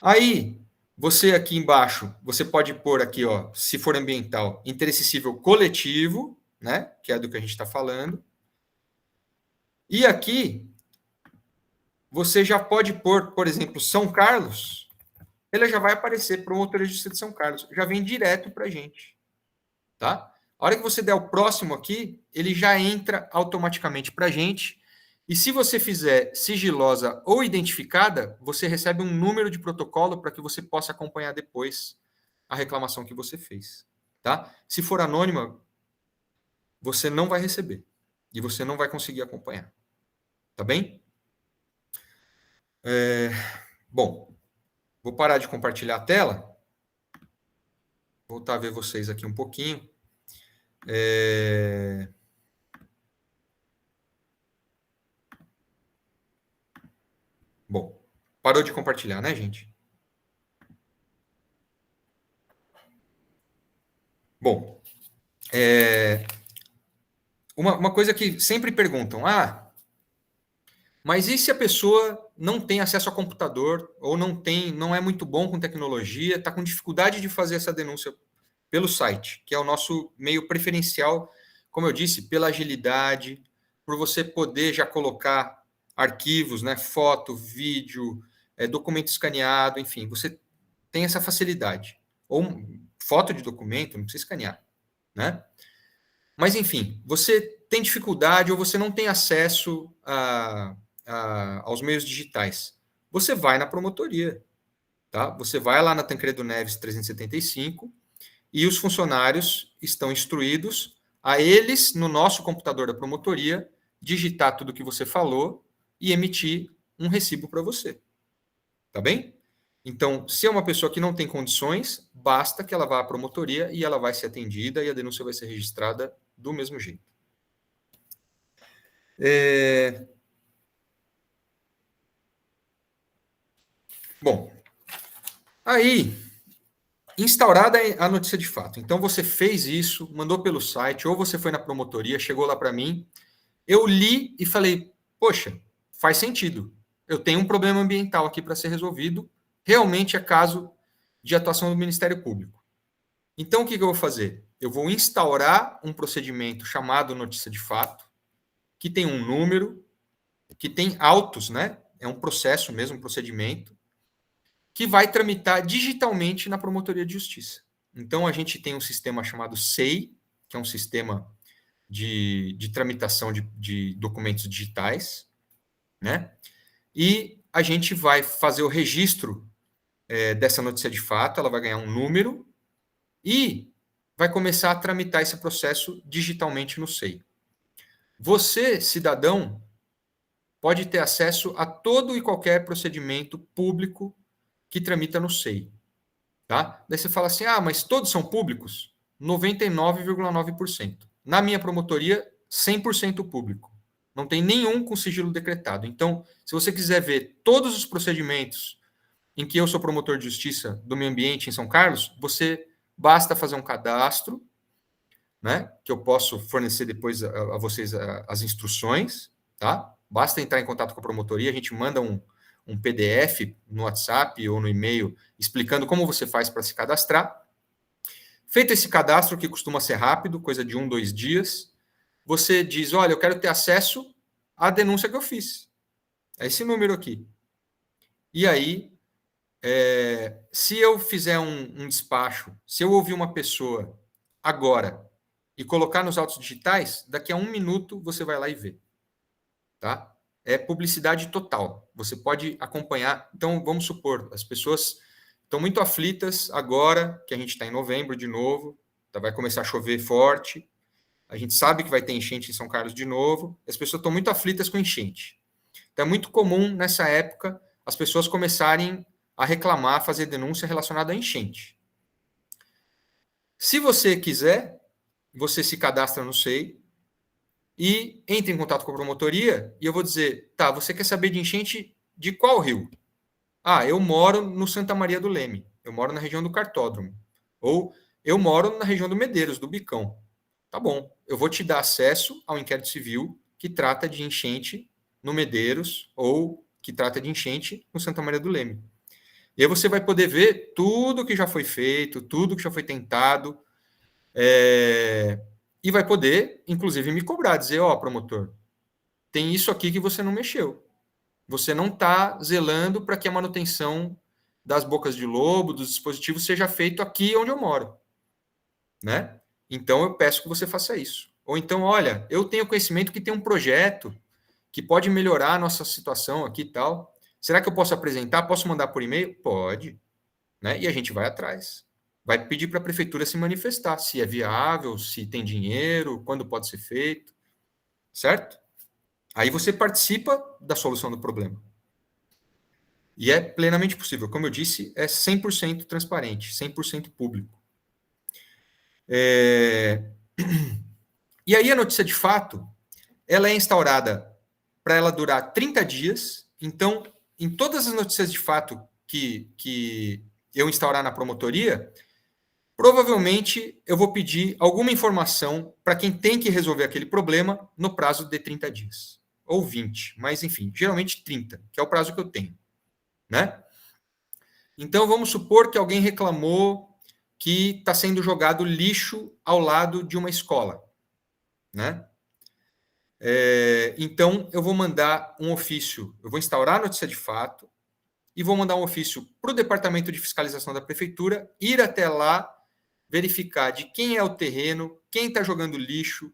Aí, você aqui embaixo, você pode pôr aqui, ó, se for ambiental, interesse civil coletivo, né? Que é do que a gente está falando. E aqui, você já pode pôr, por exemplo, São Carlos, ele já vai aparecer Promotoria de Justiça de São Carlos, já vem direto para a gente, tá? A hora que você der o próximo aqui, ele já entra automaticamente para a gente, e se você fizer sigilosa ou identificada, você recebe um número de protocolo para que você possa acompanhar depois a reclamação que você fez, tá? Se for anônima, você não vai receber, e você não vai conseguir acompanhar, tá bem? Bom, vou parar de compartilhar a tela, voltar a ver vocês aqui um pouquinho. Bom, parou de compartilhar, né, gente? Bom, uma coisa que sempre perguntam, mas e se a pessoa não tem acesso a computador ou não é muito bom com tecnologia, está com dificuldade de fazer essa denúncia pelo site, que é o nosso meio preferencial, como eu disse, pela agilidade, por você poder já colocar arquivos, né, foto, vídeo, documento escaneado, enfim, você tem essa facilidade. Ou foto de documento, não precisa escanear, né? Mas, enfim, você tem dificuldade ou você não tem acesso aos meios digitais. Você vai na promotoria, tá? Você vai lá na Tancredo Neves 375 e os funcionários estão instruídos a eles, no nosso computador da promotoria, digitar tudo o que você falou e emitir um recibo para você. Tá bem? Então, se é uma pessoa que não tem condições, basta que ela vá à promotoria e ela vai ser atendida e a denúncia vai ser registrada do mesmo jeito. Bom, aí, instaurada a notícia de fato. Então, você fez isso, mandou pelo site, ou você foi na promotoria, chegou lá para mim, eu li e falei, poxa, faz sentido. Eu tenho um problema ambiental aqui para ser resolvido, realmente é caso de atuação do Ministério Público. Então, o que eu vou fazer? Eu vou instaurar um procedimento chamado notícia de fato, que tem um número, que tem autos, né? É um processo mesmo, um procedimento, que vai tramitar digitalmente na Promotoria de Justiça. Então, a gente tem um sistema chamado SEI, que é um sistema de tramitação de documentos digitais, né? E a gente vai fazer o registro dessa notícia de fato, ela vai ganhar um número e vai começar a tramitar esse processo digitalmente no SEI. Você, cidadão, pode ter acesso a todo e qualquer procedimento público que tramita no SEI. Tá? Daí você fala assim, mas todos são públicos? 99,9%. Na minha promotoria, 100% público. Não tem nenhum com sigilo decretado. Então, se você quiser ver todos os procedimentos em que eu sou promotor de justiça do meio ambiente em São Carlos, você basta fazer um cadastro, né, que eu posso fornecer depois a vocês as instruções, tá? Basta entrar em contato com a promotoria, a gente manda um PDF no WhatsApp ou no e-mail explicando como você faz para se cadastrar. Feito esse cadastro, que costuma ser rápido, coisa de 1, 2 dias, você diz, olha, eu quero ter acesso à denúncia que eu fiz. É esse número aqui. E aí, se eu fizer um despacho, se eu ouvir uma pessoa agora e colocar nos autos digitais, daqui a 1 minuto você vai lá e vê. Tá? É publicidade total. Você pode acompanhar. Então, vamos supor, as pessoas estão muito aflitas agora, que a gente está em novembro de novo, vai começar a chover forte, a gente sabe que vai ter enchente em São Carlos de novo, as pessoas estão muito aflitas com enchente. Então, é muito comum, nessa época, as pessoas começarem a reclamar, fazer denúncia relacionada à enchente. Se você quiser, você se cadastra no SEI, e entre em contato com a promotoria e eu vou dizer, tá, você quer saber de enchente de qual rio? Eu moro no Santa Maria do Leme, eu moro na região do Cartódromo, ou eu moro na região do Medeiros, do Bicão. Tá bom, eu vou te dar acesso ao inquérito civil que trata de enchente no Medeiros ou que trata de enchente no Santa Maria do Leme. E aí você vai poder ver tudo que já foi feito, tudo que já foi tentado, e vai poder, inclusive, me cobrar, dizer, ó, promotor, tem isso aqui que você não mexeu. Você não está zelando para que a manutenção das bocas de lobo, dos dispositivos, seja feito aqui onde eu moro. Né? Então, eu peço que você faça isso. Ou então, olha, eu tenho conhecimento que tem um projeto que pode melhorar a nossa situação aqui e tal. Será que eu posso apresentar? Posso mandar por e-mail? Pode. Né? E a gente vai atrás. Vai pedir para a prefeitura se manifestar, se é viável, se tem dinheiro, quando pode ser feito. Certo? Aí você participa da solução do problema. E é plenamente possível. Como eu disse, é 100% transparente, 100% público. E aí a notícia de fato, ela é instaurada para ela durar 30 dias. Então, em todas as notícias de fato que eu instaurar na promotoria, provavelmente eu vou pedir alguma informação para quem tem que resolver aquele problema no prazo de 30 dias. Ou 20, mas enfim, geralmente 30, que é o prazo que eu tenho. Né? Então, vamos supor que alguém reclamou que está sendo jogado lixo ao lado de uma escola. Né? Então, eu vou mandar um ofício, eu vou instaurar a notícia de fato e vou mandar um ofício para o Departamento de Fiscalização da Prefeitura, ir até lá, verificar de quem é o terreno, quem está jogando lixo,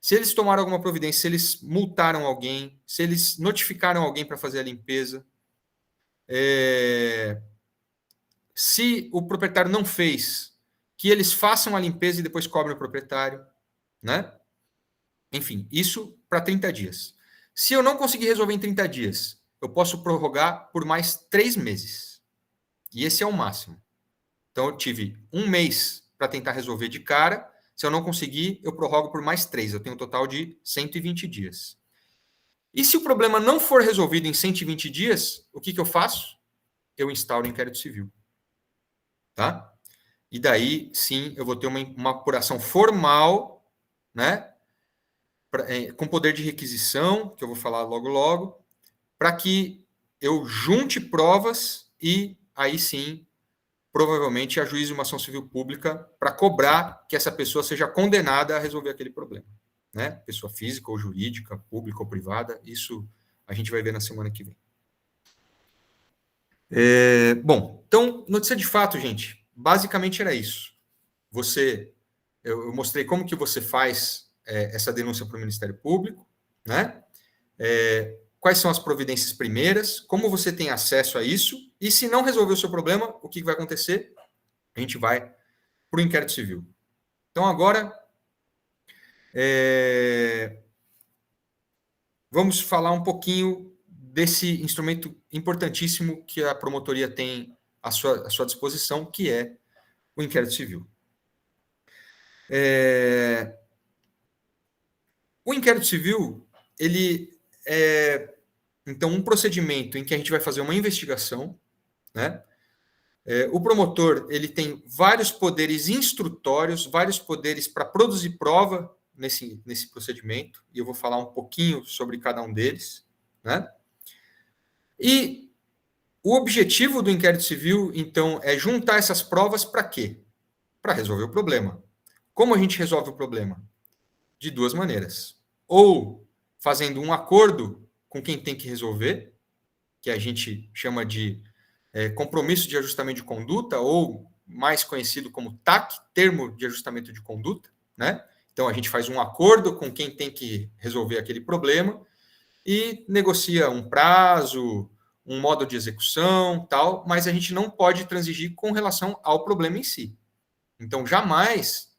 se eles tomaram alguma providência, se eles multaram alguém, se eles notificaram alguém para fazer a limpeza. Se o proprietário não fez, que eles façam a limpeza e depois cobrem o proprietário. Né? Enfim, isso para 30 dias. Se eu não conseguir resolver em 30 dias, eu posso prorrogar por mais 3 meses. E esse é o máximo. Então, eu tive 1 mês para tentar resolver de cara. Se eu não conseguir, eu prorrogo por mais 3. Eu tenho um total de 120 dias. E se o problema não for resolvido em 120 dias, o que eu faço? Eu instauro inquérito civil. Tá? E daí, sim, eu vou ter uma apuração formal, né? Com poder de requisição, que eu vou falar logo, para que eu junte provas e aí sim, provavelmente, ajuize uma ação civil pública para cobrar que essa pessoa seja condenada a resolver aquele problema. Né? Pessoa física ou jurídica, pública ou privada, isso a gente vai ver na semana que vem. Bom, então, notícia de fato, gente, basicamente era isso. Eu mostrei como que você faz essa denúncia para o Ministério Público, né? Quais são as providências primeiras, como você tem acesso a isso, e se não resolver o seu problema, o que vai acontecer? A gente vai para o inquérito civil. Então, agora, vamos falar um pouquinho desse instrumento importantíssimo que a promotoria tem à sua disposição, que é o inquérito civil. O inquérito civil, ele é, então, um procedimento em que a gente vai fazer uma investigação, né? O promotor, ele tem vários poderes instrutórios, vários poderes para produzir prova nesse procedimento, e eu vou falar um pouquinho sobre cada um deles, né? E o objetivo do inquérito civil, então, é juntar essas provas para quê? Para resolver o problema. Como a gente resolve o problema? De 2 maneiras. Ou fazendo um acordo com quem tem que resolver, que a gente chama de compromisso de ajustamento de conduta, ou mais conhecido como TAC, termo de ajustamento de conduta, né? Então, a gente faz um acordo com quem tem que resolver aquele problema e negocia um prazo, um modo de execução, tal, mas a gente não pode transigir com relação ao problema em si. Então, jamais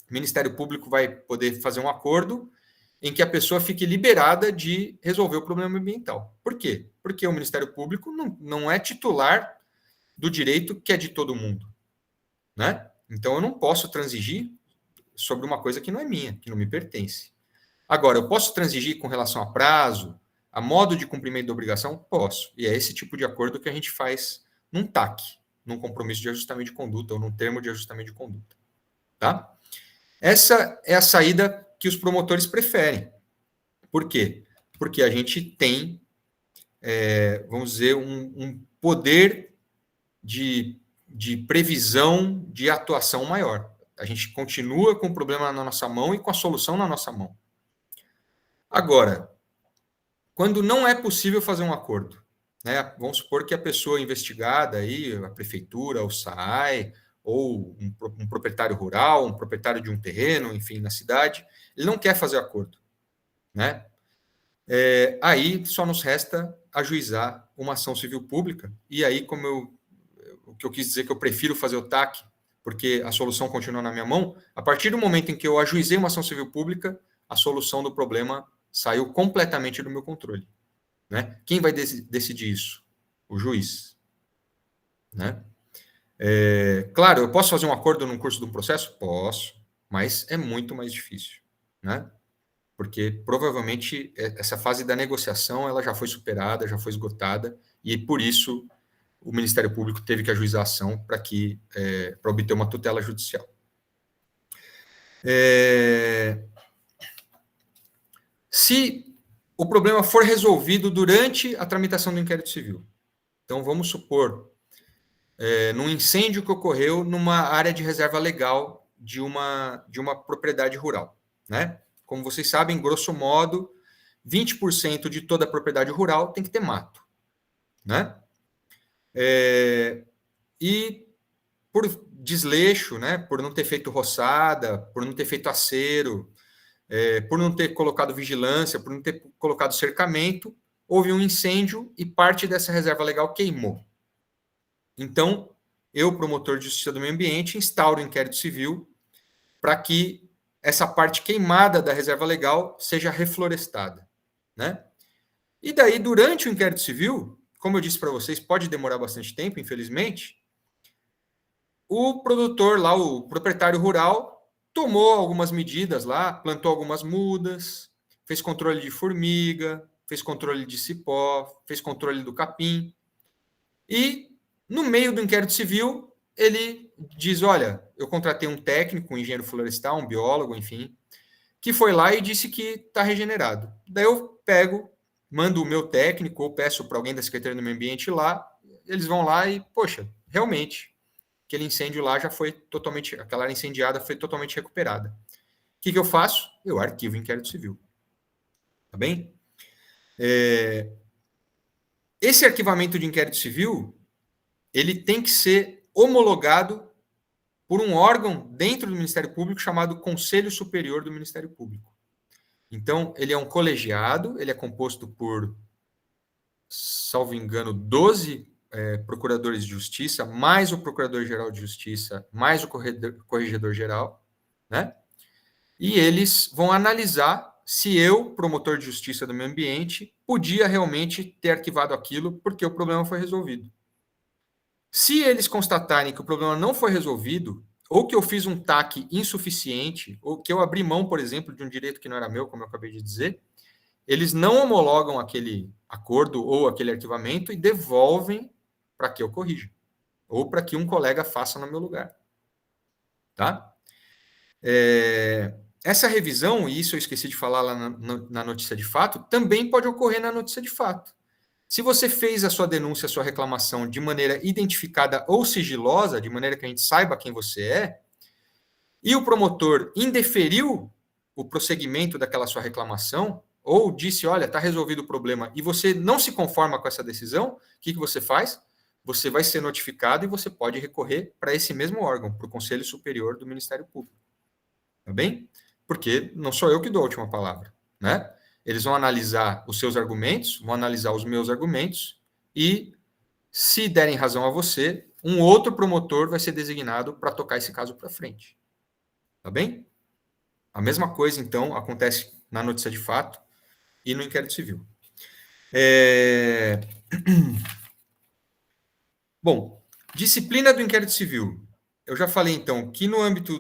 o Ministério Público vai poder fazer um acordo em que a pessoa fique liberada de resolver o problema ambiental. Por quê? Porque o Ministério Público não é titular do direito que é de todo mundo. Né? Então, eu não posso transigir sobre uma coisa que não é minha, que não me pertence. Agora, eu posso transigir com relação a prazo, a modo de cumprimento da obrigação? Posso. E é esse tipo de acordo que a gente faz num TAC, num compromisso de ajustamento de conduta ou num termo de ajustamento de conduta. Tá? Essa é a saída que os promotores preferem. Por quê? Porque a gente tem, vamos dizer, um poder de previsão de atuação maior. A gente continua com o problema na nossa mão e com a solução na nossa mão. Agora, quando não é possível fazer um acordo, né? Vamos supor que a pessoa investigada, aí, a prefeitura, o SAAI, ou um proprietário rural, um proprietário de um terreno, enfim, na cidade, ele não quer fazer acordo, né? Aí só nos resta ajuizar uma ação civil pública, e aí, o que eu quis dizer que eu prefiro fazer o TAC, porque a solução continua na minha mão, a partir do momento em que eu ajuizei uma ação civil pública, a solução do problema saiu completamente do meu controle, né? Quem vai decidir isso? O juiz, né? Claro, eu posso fazer um acordo num curso de um processo? Posso, mas é muito mais difícil, né? Porque provavelmente essa fase da negociação ela já foi superada, já foi esgotada, e por isso o Ministério Público teve que ajuizar a ação para obter uma tutela judicial. Se o problema for resolvido durante a tramitação do inquérito civil, então vamos supor, num incêndio que ocorreu numa área de reserva legal de uma propriedade rural, né? Como vocês sabem, grosso modo, 20% de toda a propriedade rural tem que ter mato, né? E por desleixo, né, por não ter feito roçada, por não ter feito acero, por não ter colocado vigilância, por não ter colocado cercamento, houve um incêndio e parte dessa reserva legal queimou. Então, eu, promotor de justiça do meio ambiente, instauro o inquérito civil para que essa parte queimada da reserva legal seja reflorestada, né? E daí, durante o inquérito civil, como eu disse para vocês, pode demorar bastante tempo, infelizmente, o produtor lá, o proprietário rural, tomou algumas medidas lá, plantou algumas mudas, fez controle de formiga, fez controle de cipó, fez controle do capim. E, no meio do inquérito civil, ele diz, olha, eu contratei um técnico, um engenheiro florestal, um biólogo, enfim, que foi lá e disse que está regenerado. Daí eu mando o meu técnico ou peço para alguém da Secretaria do Meio Ambiente lá, eles vão lá e, poxa, realmente, aquele incêndio lá já foi totalmente, aquela área incendiada foi totalmente recuperada. O que eu faço? Eu arquivo o inquérito civil. Tá bem? Esse arquivamento de inquérito civil, ele tem que ser homologado por um órgão dentro do Ministério Público chamado Conselho Superior do Ministério Público. Então, ele é um colegiado, ele é composto por, salvo engano, 12 procuradores de justiça, mais o procurador-geral de justiça, mais o corregedor-geral, né? E eles vão analisar se eu, promotor de justiça do meio ambiente, podia realmente ter arquivado aquilo porque o problema foi resolvido. Se eles constatarem que o problema não foi resolvido, ou que eu fiz um TAC insuficiente, ou que eu abri mão, por exemplo, de um direito que não era meu, como eu acabei de dizer, eles não homologam aquele acordo ou aquele arquivamento e devolvem para que eu corrija, ou para que um colega faça no meu lugar. Tá? Essa revisão, e isso eu esqueci de falar lá na notícia de fato, também pode ocorrer na notícia de fato. Se você fez a sua denúncia, a sua reclamação de maneira identificada ou sigilosa, de maneira que a gente saiba quem você é, e o promotor indeferiu o prosseguimento daquela sua reclamação, ou disse, olha, está resolvido o problema, e você não se conforma com essa decisão, o que você faz? Você vai ser notificado e você pode recorrer para esse mesmo órgão, para o Conselho Superior do Ministério Público. Tá bem? Porque não sou eu que dou a última palavra, né? Eles vão analisar os seus argumentos, vão analisar os meus argumentos, e, se derem razão a você, um outro promotor vai ser designado para tocar esse caso para frente. Tá bem? A mesma coisa, então, acontece na notícia de fato e no inquérito civil. Bom, disciplina do inquérito civil. Eu já falei, então, que no âmbito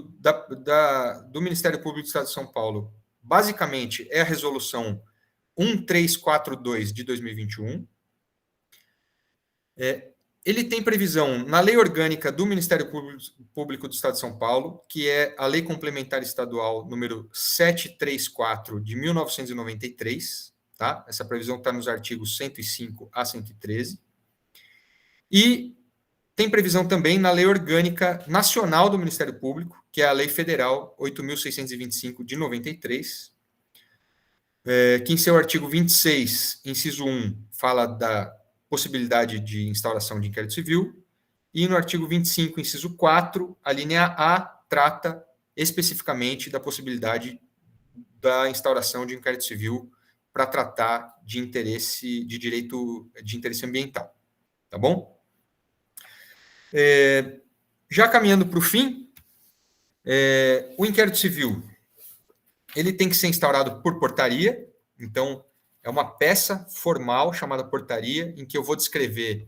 do Ministério Público do Estado de São Paulo, basicamente, é a resolução 1342 de 2021. Ele tem previsão na Lei Orgânica do Ministério Público do Estado de São Paulo, que é a Lei Complementar Estadual número 734 de 1993, tá? Essa previsão está nos artigos 105 a 113. E tem previsão também na Lei Orgânica Nacional do Ministério Público, que é a Lei Federal 8.625 de 93, que em seu artigo 26, inciso 1, fala da possibilidade de instauração de inquérito civil, e no artigo 25, inciso 4, a linha A trata especificamente da possibilidade da instauração de inquérito civil para tratar de interesse de direito de interesse ambiental. Tá bom? Já caminhando para o fim, o inquérito civil ele tem que ser instaurado por portaria. Então, é uma peça formal chamada portaria, em que eu vou descrever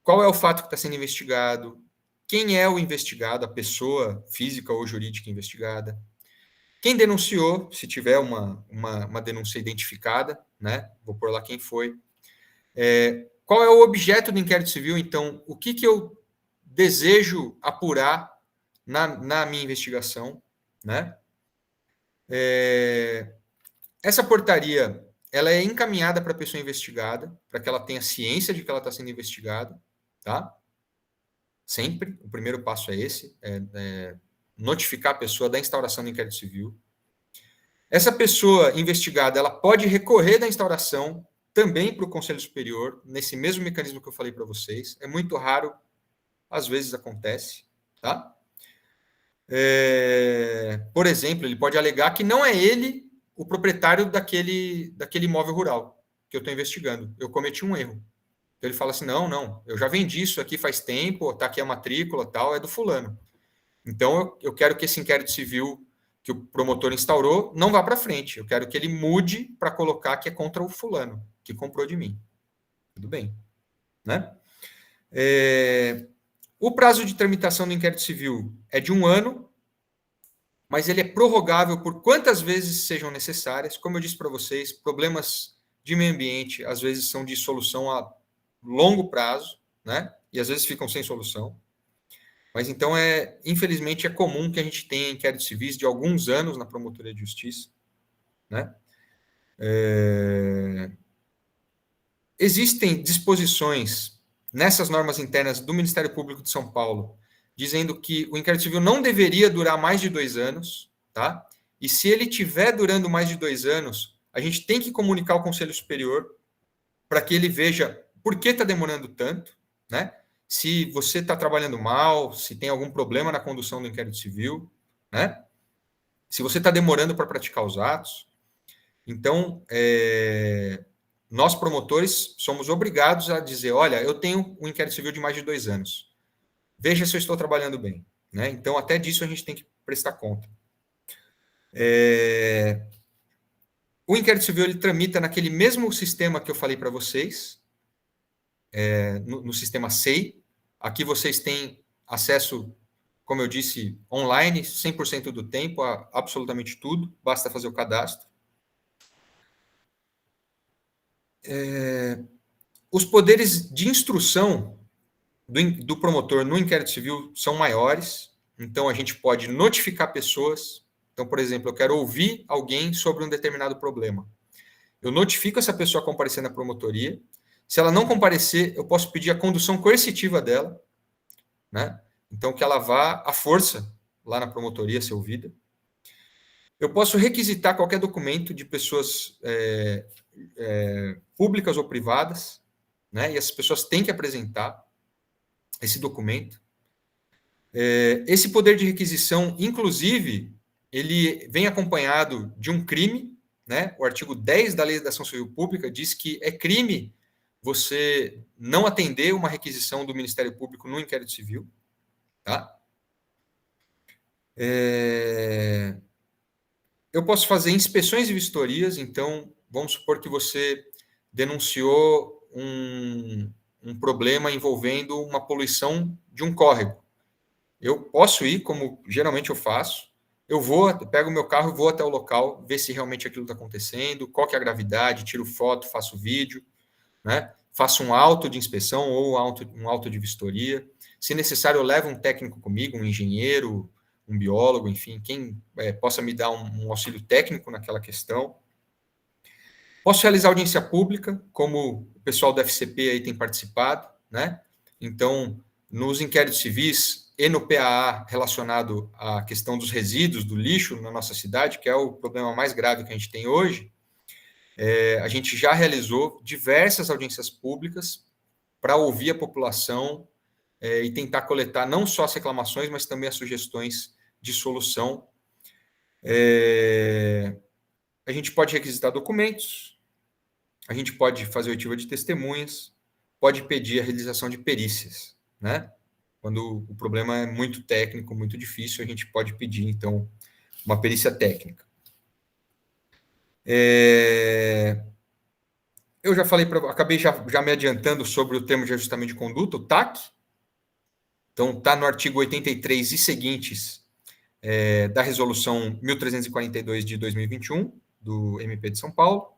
qual é o fato que está sendo investigado, quem é o investigado, a pessoa física ou jurídica investigada, quem denunciou, se tiver uma denúncia identificada, né? Vou pôr lá quem foi. Qual é o objeto do inquérito civil? Então, o que eu desejo apurar na minha investigação, né? Essa portaria, ela é encaminhada para a pessoa investigada, para que ela tenha ciência de que ela está sendo investigada, tá? Sempre, o primeiro passo é esse, notificar a pessoa da instauração do inquérito civil. Essa pessoa investigada, ela pode recorrer da instauração também para o Conselho Superior, nesse mesmo mecanismo que eu falei para vocês. É muito raro, às vezes acontece, tá? Por exemplo, ele pode alegar que não é ele o proprietário daquele imóvel rural que eu estou investigando. Eu cometi um erro. Então ele fala assim, não, eu já vendi isso aqui faz tempo, está aqui a matrícula, tal, é do fulano. Então eu quero que esse inquérito civil que o promotor instaurou não vá para frente. Eu quero que ele mude para colocar que é contra o fulano que comprou de mim. Tudo bem, né? O prazo de tramitação do inquérito civil é de 1 ano, mas ele é prorrogável por quantas vezes sejam necessárias. Como eu disse para vocês, problemas de meio ambiente às vezes são de solução a longo prazo, né? E às vezes ficam sem solução. Mas então, infelizmente, é comum que a gente tenha inquéritos civis de alguns anos na Promotoria de Justiça, né? Existem disposições nessas normas internas do Ministério Público de São Paulo, dizendo que o inquérito civil não deveria durar mais de 2 anos, tá? E se ele estiver durando mais de 2 anos, a gente tem que comunicar ao Conselho Superior para que ele veja por que está demorando tanto, né? Se você está trabalhando mal, se tem algum problema na condução do inquérito civil, né? Se você está demorando para praticar os atos. Então, nós promotores somos obrigados a dizer, olha, eu tenho um inquérito civil de mais de 2 anos. Veja se eu estou trabalhando bem, né? Então, até disso a gente tem que prestar conta. O inquérito civil ele tramita naquele mesmo sistema que eu falei para vocês, no sistema SEI. Aqui vocês têm acesso, como eu disse, online, 100% do tempo, a absolutamente tudo, basta fazer o cadastro. Os poderes de instrução do promotor no inquérito civil são maiores, então a gente pode notificar pessoas. Então, por exemplo, eu quero ouvir alguém sobre um determinado problema. Eu notifico essa pessoa a comparecer na promotoria. Se ela não comparecer, eu posso pedir a condução coercitiva dela, né? Então, que ela vá à força lá na promotoria ser ouvida. Eu posso requisitar qualquer documento de pessoas públicas ou privadas, né? E essas pessoas têm que apresentar esse documento. Esse poder de requisição, inclusive, ele vem acompanhado de um crime, né? O artigo 10 da Lei da Ação Civil Pública diz que é crime você não atender uma requisição do Ministério Público no inquérito civil, tá? Eu posso fazer inspeções e vistorias. Então, vamos supor que você denunciou um problema envolvendo uma poluição de um córrego. Eu posso ir, como geralmente eu faço, eu pego o meu carro, vou até o local, ver se realmente aquilo está acontecendo, qual que é a gravidade, tiro foto, faço vídeo, né? Faço um auto de inspeção ou um auto de vistoria. Se necessário, eu levo um técnico comigo, um engenheiro, um biólogo, enfim, quem possa me dar um auxílio técnico naquela questão. Posso realizar audiência pública, como o pessoal do FCP aí tem participado, né? Então, nos inquéritos civis, e no PAA relacionado à questão dos resíduos, do lixo na nossa cidade, que é o problema mais grave que a gente tem hoje, a gente já realizou diversas audiências públicas para ouvir a população e tentar coletar não só as reclamações, mas também as sugestões de solução. A gente pode requisitar documentos, a gente pode fazer oitiva de testemunhas, pode pedir a realização de perícias, né? Quando o problema é muito técnico, muito difícil, a gente pode pedir, então, uma perícia técnica. Eu já falei, acabei já me adiantando sobre o termo de ajustamento de conduta, o TAC. Então, está no artigo 83 e seguintes da Resolução 1342 de 2021, do MP de São Paulo.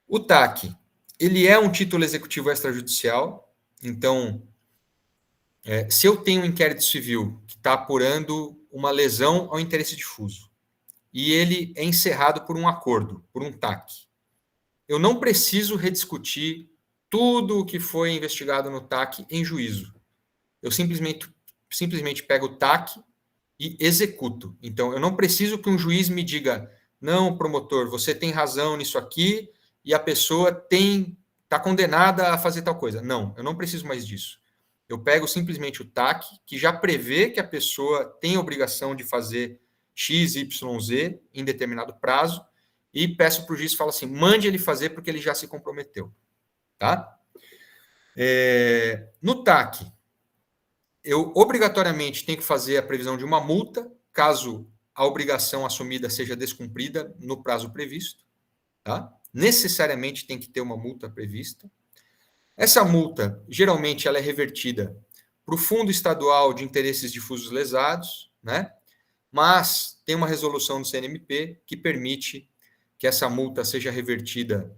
O TAC, ele é um título executivo extrajudicial, então, se eu tenho um inquérito civil que está apurando uma lesão ao interesse difuso, e ele é encerrado por um acordo, por um TAC, eu não preciso rediscutir tudo o que foi investigado no TAC em juízo. Eu simplesmente pego o TAC e executo. Então, eu não preciso que um juiz me diga, não, promotor, você tem razão nisso aqui e a pessoa está condenada a fazer tal coisa. Não, eu não preciso mais disso. Eu pego simplesmente o TAC, que já prevê que a pessoa tem a obrigação de fazer X, Y, Z em determinado prazo, e peço para o juiz, falo assim, mande ele fazer porque ele já se comprometeu. Tá? No TAC, eu obrigatoriamente tenho que fazer a previsão de uma multa, caso a obrigação assumida seja descumprida no prazo previsto. Tá? Necessariamente tem que ter uma multa prevista. Essa multa, geralmente, ela é revertida para o Fundo Estadual de Interesses Difusos Lesados, né? Mas tem uma resolução do CNMP que permite que essa multa seja revertida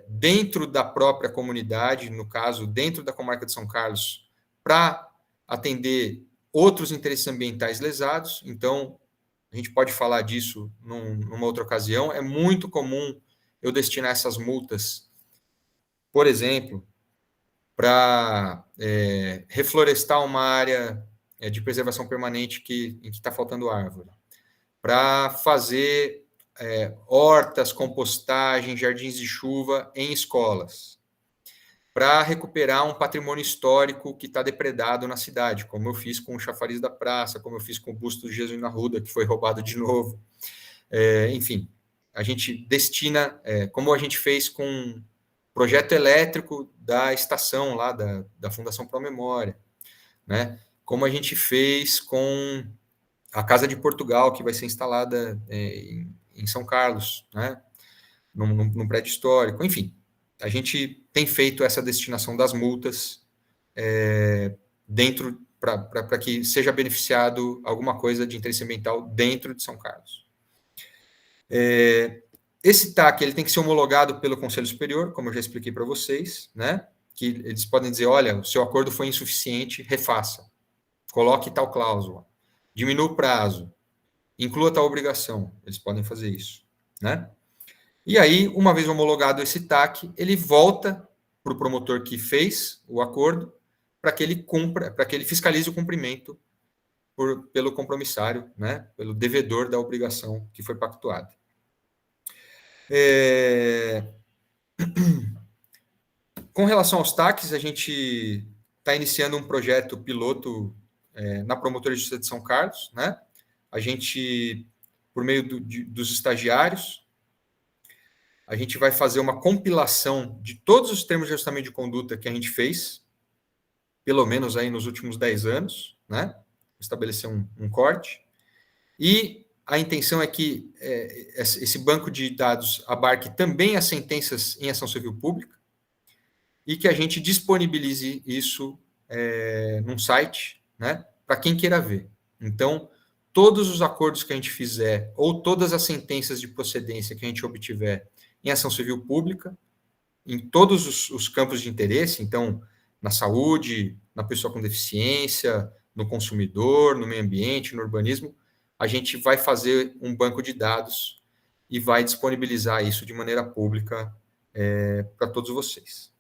dentro da própria comunidade, no caso, dentro da comarca de São Carlos, para atender outros interesses ambientais lesados. Então, a gente pode falar disso numa outra ocasião. É muito comum eu destinar essas multas, por exemplo, para reflorestar uma área de preservação permanente em que está faltando árvore, para fazer hortas, compostagem, jardins de chuva em escolas, para recuperar um patrimônio histórico que está depredado na cidade, como eu fiz com o chafariz da praça, como eu fiz com o busto de Jesus na Arruda, que foi roubado de novo. Enfim, a gente destina, como a gente fez com o projeto elétrico da estação lá da Fundação Pro Memória, né? Como a gente fez com a Casa de Portugal, que vai ser instalada em São Carlos, né? Num prédio histórico. Enfim, a gente tem feito essa destinação das multas dentro, para que seja beneficiado alguma coisa de interesse ambiental dentro de São Carlos. Esse TAC ele tem que ser homologado pelo Conselho Superior, como eu já expliquei para vocês, né? Que eles podem dizer, olha, o seu acordo foi insuficiente, refaça. Coloque tal cláusula. Diminua o prazo. Inclua tal obrigação. Eles podem fazer isso, né? E aí, uma vez homologado esse TAC, ele volta para o promotor que fez o acordo para que ele cumpra, para que ele fiscalize o cumprimento pelo compromissário, né? Pelo devedor da obrigação que foi pactuada. Com relação aos TACs, a gente está iniciando um projeto piloto na Promotoria de Justiça de São Carlos, né? A gente, por meio dos estagiários, a gente vai fazer uma compilação de todos os termos de ajustamento de conduta que a gente fez, pelo menos aí nos últimos 10 anos, né? Estabelecer um corte. E a intenção é que esse banco de dados abarque também as sentenças em ação civil pública e que a gente disponibilize isso num site, né? Para quem queira ver. Então, todos os acordos que a gente fizer ou todas as sentenças de procedência que a gente obtiver em ação civil pública, em todos os campos de interesse, então, na saúde, na pessoa com deficiência, no consumidor, no meio ambiente, no urbanismo, a gente vai fazer um banco de dados e vai disponibilizar isso de maneira pública para todos vocês.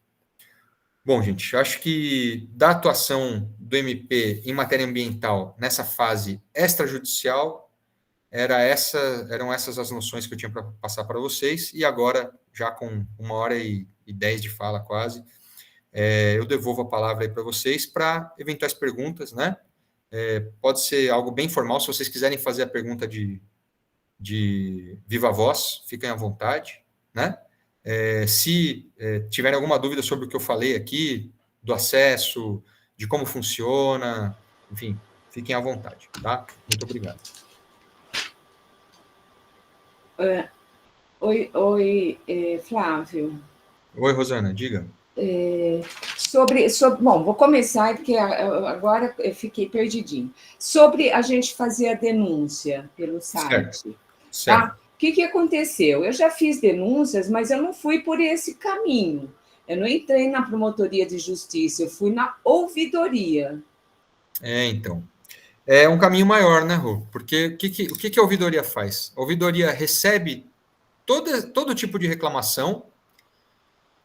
Bom, gente, eu acho que da atuação do MP em matéria ambiental nessa fase extrajudicial, eram essas as noções que eu tinha para passar para vocês, e agora, já com 1h10 de fala quase, eu devolvo a palavra aí para vocês para eventuais perguntas, né? Pode ser algo bem formal, se vocês quiserem fazer a pergunta de viva voz, fiquem à vontade, né? Se tiverem alguma dúvida sobre o que eu falei aqui, do acesso, de como funciona, enfim, fiquem à vontade, tá? Muito obrigado. Oi, Flávio. Oi, Rosana, diga. Bom, vou começar, porque agora eu fiquei perdidinho. Sobre a gente fazer a denúncia pelo site. Certo. Tá? O que aconteceu? Eu já fiz denúncias, mas eu não fui por esse caminho. Eu não entrei na promotoria de justiça, eu fui na ouvidoria. Então. É um caminho maior, né, Rô? Porque o que a ouvidoria faz? A ouvidoria recebe todo tipo de reclamação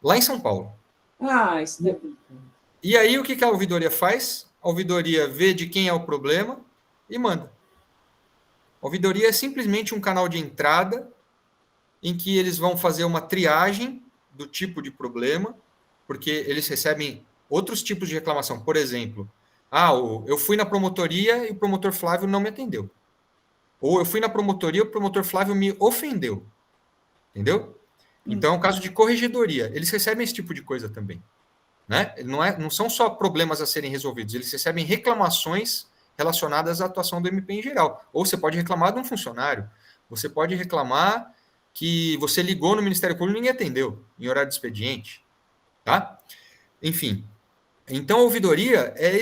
lá em São Paulo. Isso é... E aí, o que a ouvidoria faz? A ouvidoria vê de quem é o problema e manda. A ouvidoria é simplesmente um canal de entrada em que eles vão fazer uma triagem do tipo de problema, porque eles recebem outros tipos de reclamação. Por exemplo, eu fui na promotoria e o promotor Flávio não me atendeu. Ou eu fui na promotoria e o promotor Flávio me ofendeu. Entendeu? Então, é um caso de corregedoria. Eles recebem esse tipo de coisa também. Né? Não são só problemas a serem resolvidos, eles recebem reclamações relacionadas à atuação do MP em geral. Ou você pode reclamar de um funcionário, você pode reclamar que você ligou no Ministério Público e ninguém atendeu, em horário de expediente. Tá? Enfim. Então, a ouvidoria é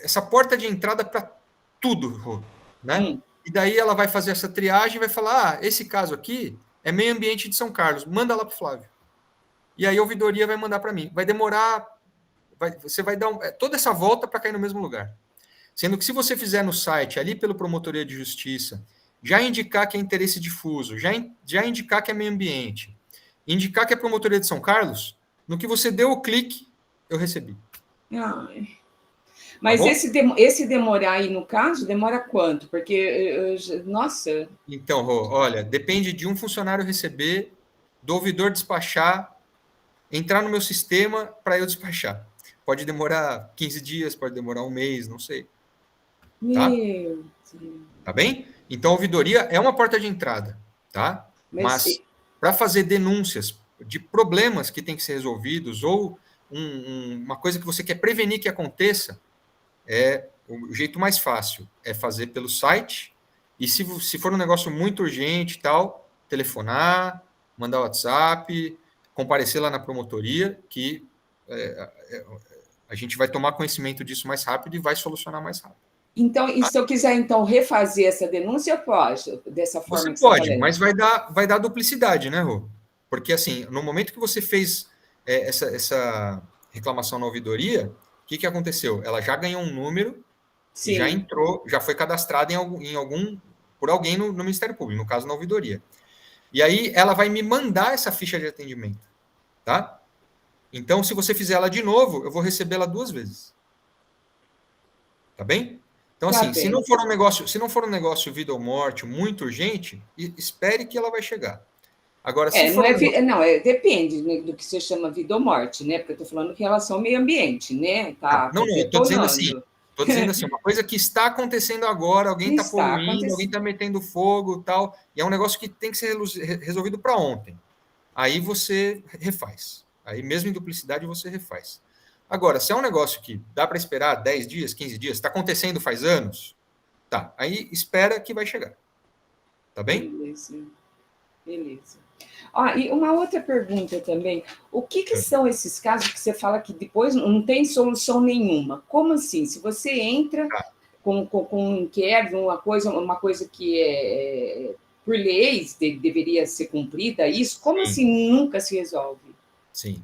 essa porta de entrada para tudo, né? E daí ela vai fazer essa triagem e vai falar, esse caso aqui é meio ambiente de São Carlos, manda lá para o Flávio. E aí a ouvidoria vai mandar para mim. Vai demorar, você vai dar toda essa volta para cair no mesmo lugar. Sendo que se você fizer no site, ali pelo Promotoria de Justiça, já indicar que é interesse difuso, já indicar que é meio ambiente, indicar que é Promotoria de São Carlos, no que você deu o clique, eu recebi. Mas tá esse demorar aí, no caso, demora quanto? Porque, nossa... Então, Rô, olha, depende de um funcionário receber, do ouvidor despachar, entrar no meu sistema para eu despachar. Pode demorar 15 dias, pode demorar um mês, não sei. Tá? Meu Deus. Tá bem? Então, a ouvidoria é uma porta de entrada, tá? Mas para fazer denúncias de problemas que têm que ser resolvidos ou uma coisa que você quer prevenir que aconteça, o jeito mais fácil é fazer pelo site e se for um negócio muito urgente e tal, telefonar, mandar WhatsApp, comparecer lá na promotoria, que a gente vai tomar conhecimento disso mais rápido e vai solucionar mais rápido. Então, e se eu quiser, então, refazer essa denúncia, eu posso, dessa forma você pode, mas vai dar duplicidade, né, Rô? Porque, assim, no momento que você fez essa reclamação na ouvidoria, o que aconteceu? Ela já ganhou um número, e já entrou, já foi cadastrada por alguém no Ministério Público, no caso, na ouvidoria. E aí, ela vai me mandar essa ficha de atendimento, tá? Então, se você fizer ela de novo, eu vou recebê-la 2 vezes. Tá bem? Então, assim, se não for um negócio vida ou morte muito urgente, espere que ela vai chegar. Agora, se for depende do que você chama vida ou morte, né? Porque eu estou falando em relação ao meio ambiente, né? Não, estou dizendo assim, uma coisa que está acontecendo agora, alguém está poluindo, alguém está metendo fogo e tal, e é um negócio que tem que ser resolvido para ontem. Aí você refaz. Aí, mesmo em duplicidade, você refaz. Agora, se é um negócio que dá para esperar 10 dias, 15 dias, está acontecendo faz anos, tá, aí espera que vai chegar. Tá bem? Beleza. E uma outra pergunta também, o que são esses casos que você fala que depois não tem solução nenhuma? Como assim? Se você entra com um inquérito, uma coisa que por leis deveria ser cumprida, isso, como assim nunca se resolve? Sim.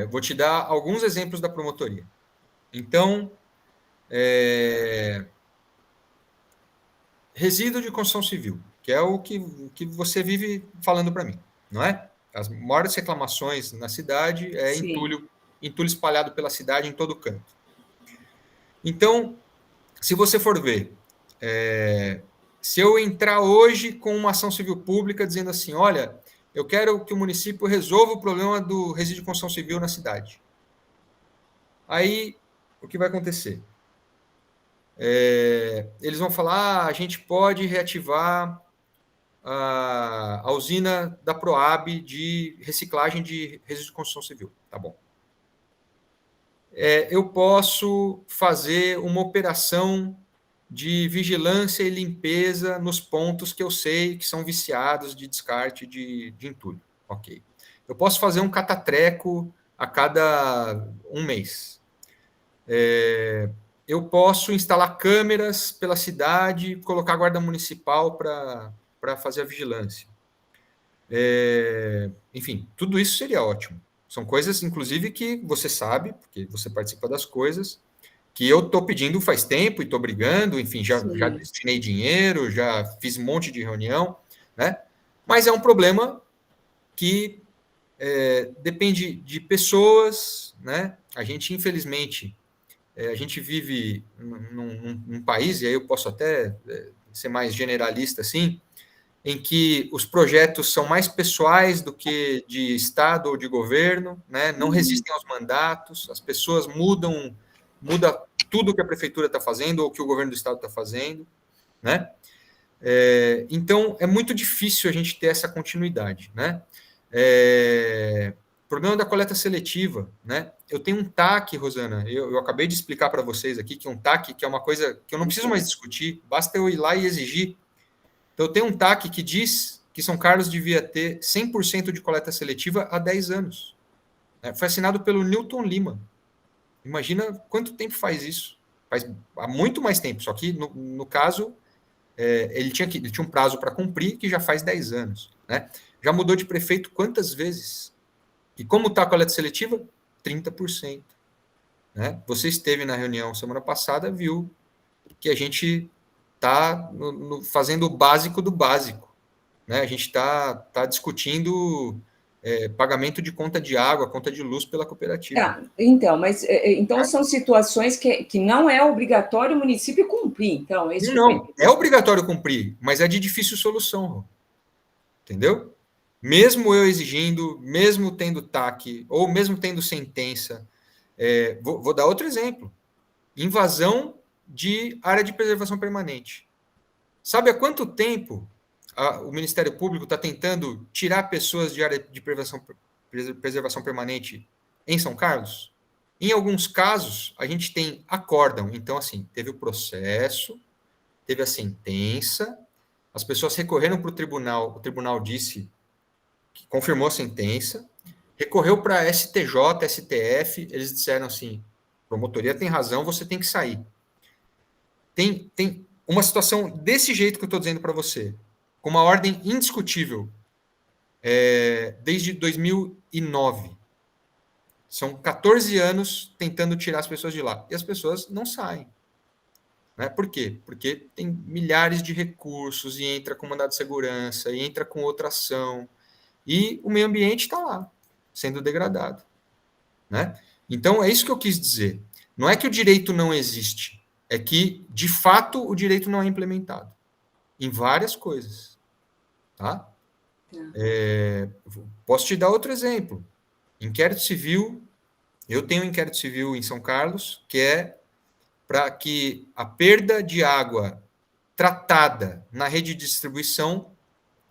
Vou te dar alguns exemplos da promotoria. Então, resíduo de construção civil, que é o que você vive falando para mim, não é? As maiores reclamações na cidade é entulho espalhado pela cidade em todo canto. Então, se você for ver, se eu entrar hoje com uma ação civil pública dizendo assim, olha, eu quero que o município resolva o problema do resíduo de construção civil na cidade. Aí, o que vai acontecer? Eles vão falar, a gente pode reativar a usina da Proab de reciclagem de resíduos de construção civil. Tá bom. Eu posso fazer uma operação de vigilância e limpeza nos pontos que eu sei que são viciados de descarte de entulho. Ok. Eu posso fazer um catatreco a cada um mês. Eu posso instalar câmeras pela cidade, colocar guarda municipal para fazer a vigilância. Enfim, tudo isso seria ótimo. São coisas, inclusive, que você sabe, porque você participa das coisas, que eu estou pedindo faz tempo e estou brigando, enfim, já destinei dinheiro, já fiz um monte de reunião, né? Mas é um problema que depende de pessoas, né? A gente, infelizmente, a gente vive num país, e aí eu posso até ser mais generalista assim, em que os projetos são mais pessoais do que de Estado ou de governo, né? Não resistem aos mandatos, as pessoas muda tudo que a prefeitura está fazendo ou que o governo do Estado está fazendo, né? Então, é muito difícil a gente ter essa continuidade, né? Problema da coleta seletiva, né? Eu tenho um TAC, Rosana, eu acabei de explicar para vocês aqui que um TAC, que é uma coisa que eu não preciso mais discutir, basta eu ir lá e exigir. Então, eu tenho um TAC que diz que São Carlos devia ter 100% de coleta seletiva há 10 anos. Foi assinado pelo Newton Lima. Imagina quanto tempo faz isso. Há muito mais tempo, só que, no caso, ele tinha um prazo para cumprir, que já faz 10 anos. Né? Já mudou de prefeito quantas vezes? E como está a coleta seletiva? 30%. Né? Você esteve na reunião semana passada, viu que a gente está fazendo o básico do básico. Né? A gente está discutindo pagamento de conta de água, conta de luz pela cooperativa. Então são situações que não é obrigatório o município cumprir. Então, não, é obrigatório cumprir, mas é de difícil solução. Entendeu? Mesmo eu exigindo, mesmo tendo TAC, ou mesmo tendo sentença. Vou dar outro exemplo. Invasão de área de preservação permanente. Sabe há quanto tempo o Ministério Público está tentando tirar pessoas de área de preservação permanente em São Carlos? Em alguns casos, a gente tem acórdão. Então, assim, teve o processo, teve a sentença, as pessoas recorreram para o tribunal disse que confirmou a sentença, recorreu para STJ, STF, eles disseram assim, promotoria tem razão, você tem que sair. Tem uma situação desse jeito que eu estou dizendo para você, com uma ordem indiscutível, desde 2009. São 14 anos tentando tirar as pessoas de lá. E as pessoas não saem. Né? Por quê? Porque tem milhares de recursos, e entra com mandado de segurança, e entra com outra ação, e o meio ambiente está lá, sendo degradado. Né? Então, é isso que eu quis dizer. Não é que o direito não existe, é que, de fato, o direito não é implementado. Em várias coisas. Tá? Posso te dar outro exemplo. Inquérito civil. Eu tenho um inquérito civil em São Carlos, que é para que a perda de água tratada na rede de distribuição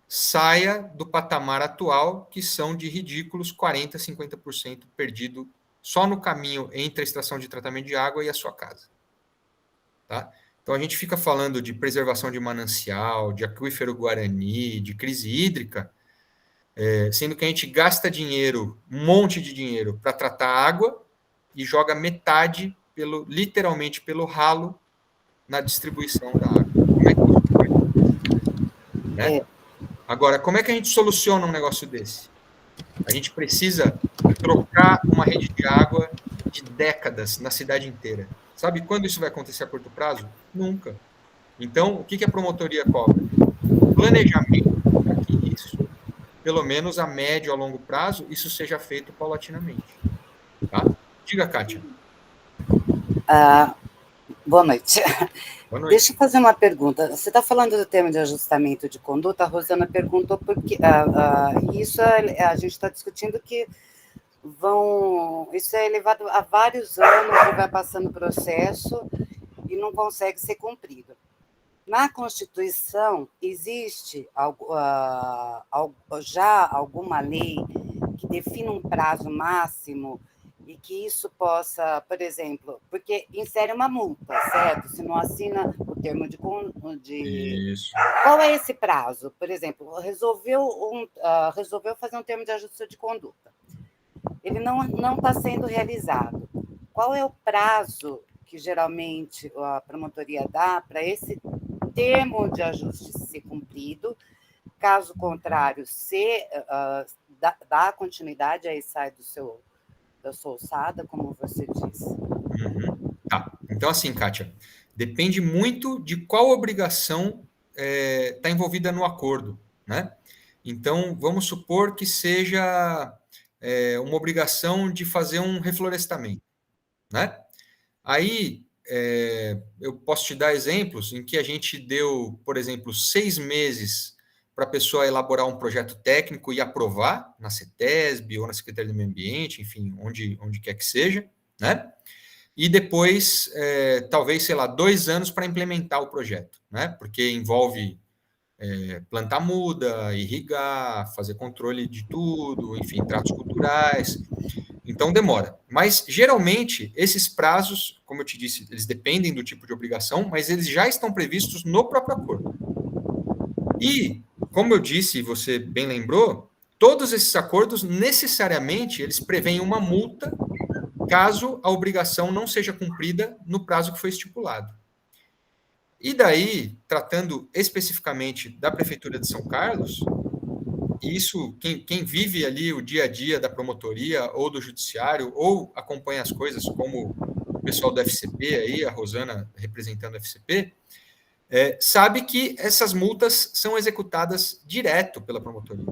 saia do patamar atual, que são de ridículos 40%, 50% perdido só no caminho entre a estação de tratamento de água e a sua casa. Tá? Então, a gente fica falando de preservação de manancial, de aquífero Guarani, de crise hídrica, sendo que a gente gasta dinheiro, um monte de dinheiro, para tratar água e joga metade, literalmente, pelo ralo na distribuição da água. Como é que isso vai acontecer? Né? Agora, como é que a gente soluciona um negócio desse? A gente precisa trocar uma rede de água de décadas na cidade inteira. Sabe quando isso vai acontecer a curto prazo? Nunca. Então, o que a promotoria cobra? Planejamento para que isso pelo menos a médio a longo prazo, isso seja feito paulatinamente. Tá? Diga, Kátia. Boa noite. Boa noite. Deixa eu fazer uma pergunta. Você está falando do termo de ajustamento de conduta, a Rosana perguntou porque isso a gente está discutindo que isso é levado há vários anos e vai passando o processo e não consegue ser cumprido. Na Constituição, existe já alguma lei que defina um prazo máximo e que isso possa, por exemplo, porque insere uma multa, certo? Se não assina o termo de... Isso. Qual é esse prazo? Por exemplo, resolveu fazer um termo de ajuste de conduta. Ele não está sendo realizado. Qual é o prazo que geralmente a promotoria dá para esse termo de ajuste ser cumprido? Caso contrário, dá continuidade, aí sai da sua alçada, como você disse. Uhum. Tá. Então, assim, Kátia, depende muito de qual obrigação está envolvida no acordo, né? Então, vamos supor que seja uma obrigação de fazer um reflorestamento, né? Aí, eu posso te dar exemplos em que a gente deu, por exemplo, 6 meses para a pessoa elaborar um projeto técnico e aprovar na CETESB ou na Secretaria do Meio Ambiente, enfim, onde quer que seja, né? E depois, talvez, 2 anos para implementar o projeto, né? Porque envolve plantar muda, irrigar, fazer controle de tudo, enfim, tratos culturais. Então, demora. Mas, geralmente, esses prazos, como eu te disse, eles dependem do tipo de obrigação, mas eles já estão previstos no próprio acordo. E, como eu disse, e você bem lembrou, todos esses acordos, necessariamente, eles prevêem uma multa caso a obrigação não seja cumprida no prazo que foi estipulado. E daí, tratando especificamente da Prefeitura de São Carlos, isso, quem vive ali o dia a dia da promotoria ou do judiciário, ou acompanha as coisas como o pessoal do FCP, aí, a Rosana representando o FCP, sabe que essas multas são executadas direto pela promotoria,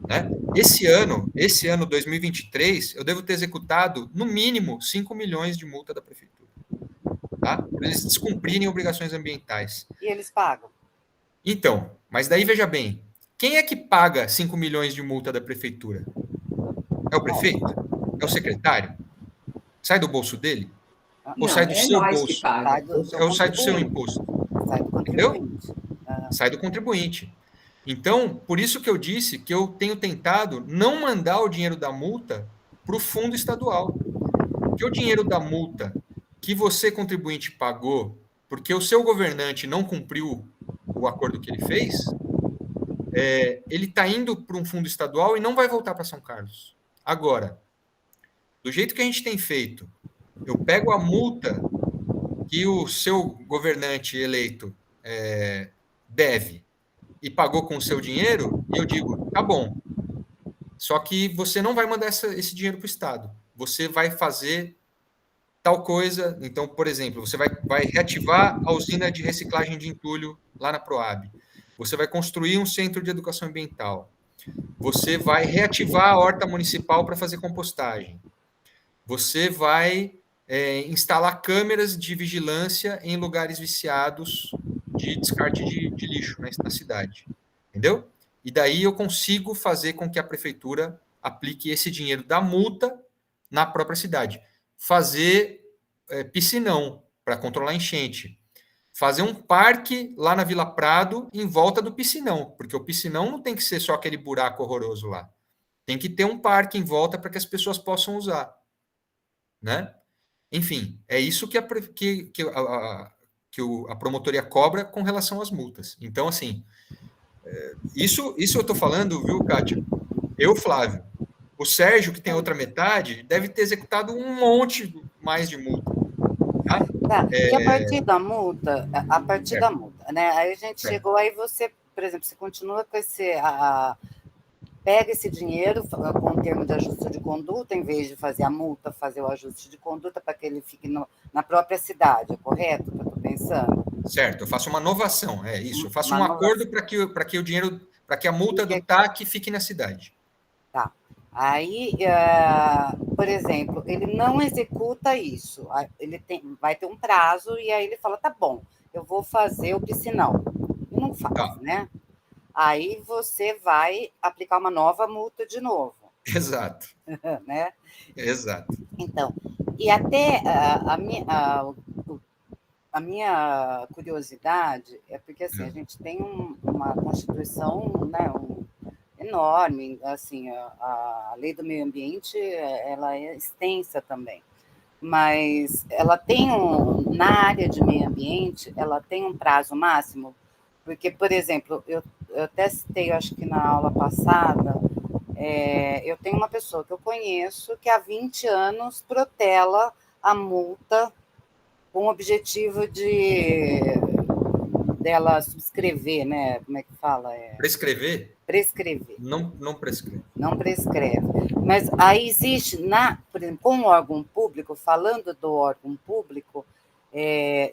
né? Esse ano 2023, eu devo ter executado, no mínimo, 5 milhões de multa da Prefeitura, tá? Para eles descumprirem obrigações ambientais. E eles pagam? Então, mas daí veja bem, quem é que paga 5 milhões de multa da Prefeitura? É o prefeito? É o secretário? Sai do bolso dele? Ou sai do seu bolso? Ou sai do seu imposto? Sai do contribuinte. Entendeu? Sai do contribuinte. Então, por isso que eu disse que eu tenho tentado não mandar o dinheiro da multa para o fundo estadual. Porque o dinheiro da multa que você, contribuinte, pagou porque o seu governante não cumpriu o acordo que ele fez, ele está indo para um fundo estadual e não vai voltar para São Carlos. Agora, do jeito que a gente tem feito, eu pego a multa que o seu governante eleito deve e pagou com o seu dinheiro, e eu digo, tá bom, só que você não vai mandar esse dinheiro para o Estado, você vai fazer tal coisa. Então, por exemplo, você vai reativar a usina de reciclagem de entulho lá na Proab, você vai construir um centro de educação ambiental, você vai reativar a horta municipal para fazer compostagem, você vai instalar câmeras de vigilância em lugares viciados de descarte de lixo na cidade, entendeu? E daí eu consigo fazer com que a prefeitura aplique esse dinheiro da multa na própria cidade. Fazer piscinão para controlar enchente. Fazer um parque lá na Vila Prado em volta do piscinão, porque o piscinão não tem que ser só aquele buraco horroroso lá. Tem que ter um parque em volta para que as pessoas possam usar, né? Enfim, é isso que a promotoria cobra com relação às multas. Então, assim, isso eu estou falando, viu, Kátia? Eu, Flávio. O Sérgio, que tem a outra metade, deve ter executado um monte mais de multa. Tá? E a partir da multa, né? Aí a gente chegou, aí você, por exemplo, você continua com pega esse dinheiro com o termo de ajuste de conduta, em vez de fazer a multa, fazer o ajuste de conduta para que ele fique na própria cidade, é correto que eu estou pensando? Certo, eu faço uma inovação, é isso. Eu faço um acordo para que o dinheiro, para que a multa do TAC fique na cidade. Tá. Aí, por exemplo, ele não executa isso. Vai ter um prazo e aí ele fala, tá bom, eu vou fazer o piscinão. E não faz, Tá. né? Aí você vai aplicar uma nova multa de novo. Exato. Né? Exato. Então, e até a minha curiosidade é porque assim, a gente tem uma Constituição, né, enorme, assim, a lei do meio ambiente ela é extensa também, mas ela tem na área de meio ambiente, ela tem um prazo máximo, porque, por exemplo, eu até citei, acho que na aula passada, eu tenho uma pessoa que eu conheço que há 20 anos protela a multa com o objetivo dela subscrever, né? Como é que fala? Prescrever? Prescrever. Não prescreve. Não prescreve. Mas aí existe, por exemplo, com o órgão público, falando do órgão público,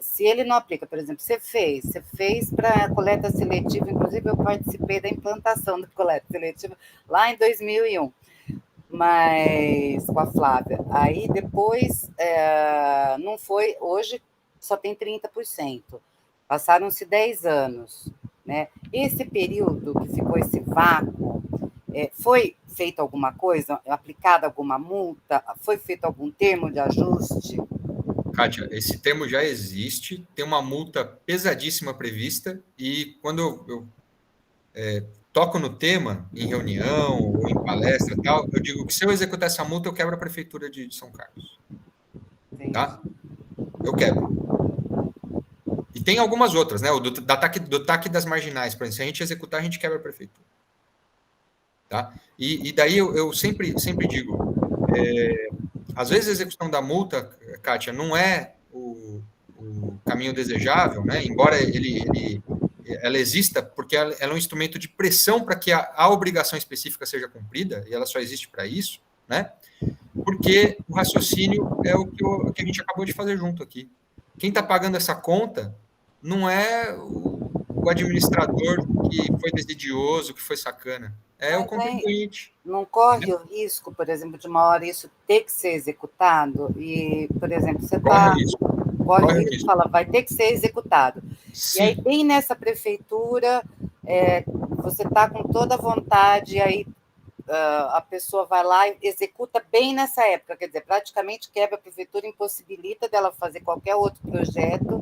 se ele não aplica, por exemplo, você fez para coleta seletiva, inclusive eu participei da implantação da coleta seletiva lá em 2001, mas com a Flávia. Aí depois não foi, hoje só tem 30%. Passaram-se 10 anos. Né? Esse período que ficou esse vácuo, foi feita alguma coisa, aplicada alguma multa, foi feito algum termo de ajuste? Kátia, esse termo já existe, tem uma multa pesadíssima prevista, e quando eu toco no tema, em reunião ou em palestra e tal, eu digo que se eu executar essa multa, eu quebro a prefeitura de São Carlos. Tá? Eu quebro. E tem algumas outras, né? Do TAC das marginais, por exemplo, se a gente executar, a gente quebra a prefeitura. Tá? E daí eu sempre digo, às vezes a execução da multa, Kátia, não é o caminho desejável, né? Embora ela exista, porque ela é um instrumento de pressão para que a obrigação específica seja cumprida, e ela só existe para isso, né? Porque o raciocínio é o que a gente acabou de fazer junto aqui. Quem está pagando essa conta não é o administrador que foi desidioso, que foi sacana. É o contribuinte. Não corre o risco, por exemplo, de uma hora isso ter que ser executado? E, por exemplo, você está... Corre o risco, fala, vai ter que ser executado. Sim. E aí, bem nessa prefeitura, você está com toda a vontade, e aí a pessoa vai lá e executa bem nessa época, quer dizer, praticamente quebra a prefeitura, impossibilita dela fazer qualquer outro projeto.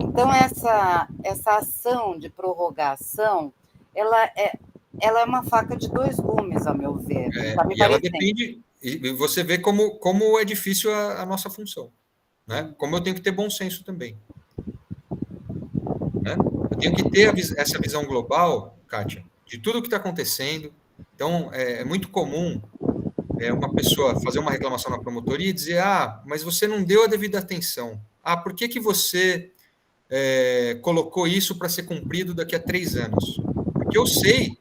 Então, essa ação de prorrogação, ela é uma faca de dois gumes, ao meu ver. E ela depende, e você vê como é difícil a nossa função, né? Como eu tenho que ter bom senso também. Né? Eu tenho que ter essa visão global, Kátia, de tudo o que está acontecendo. Então, é muito comum uma pessoa fazer uma reclamação na promotoria e dizer, mas você não deu a devida atenção. Por que você colocou isso para ser cumprido daqui a 3 anos? Porque eu sei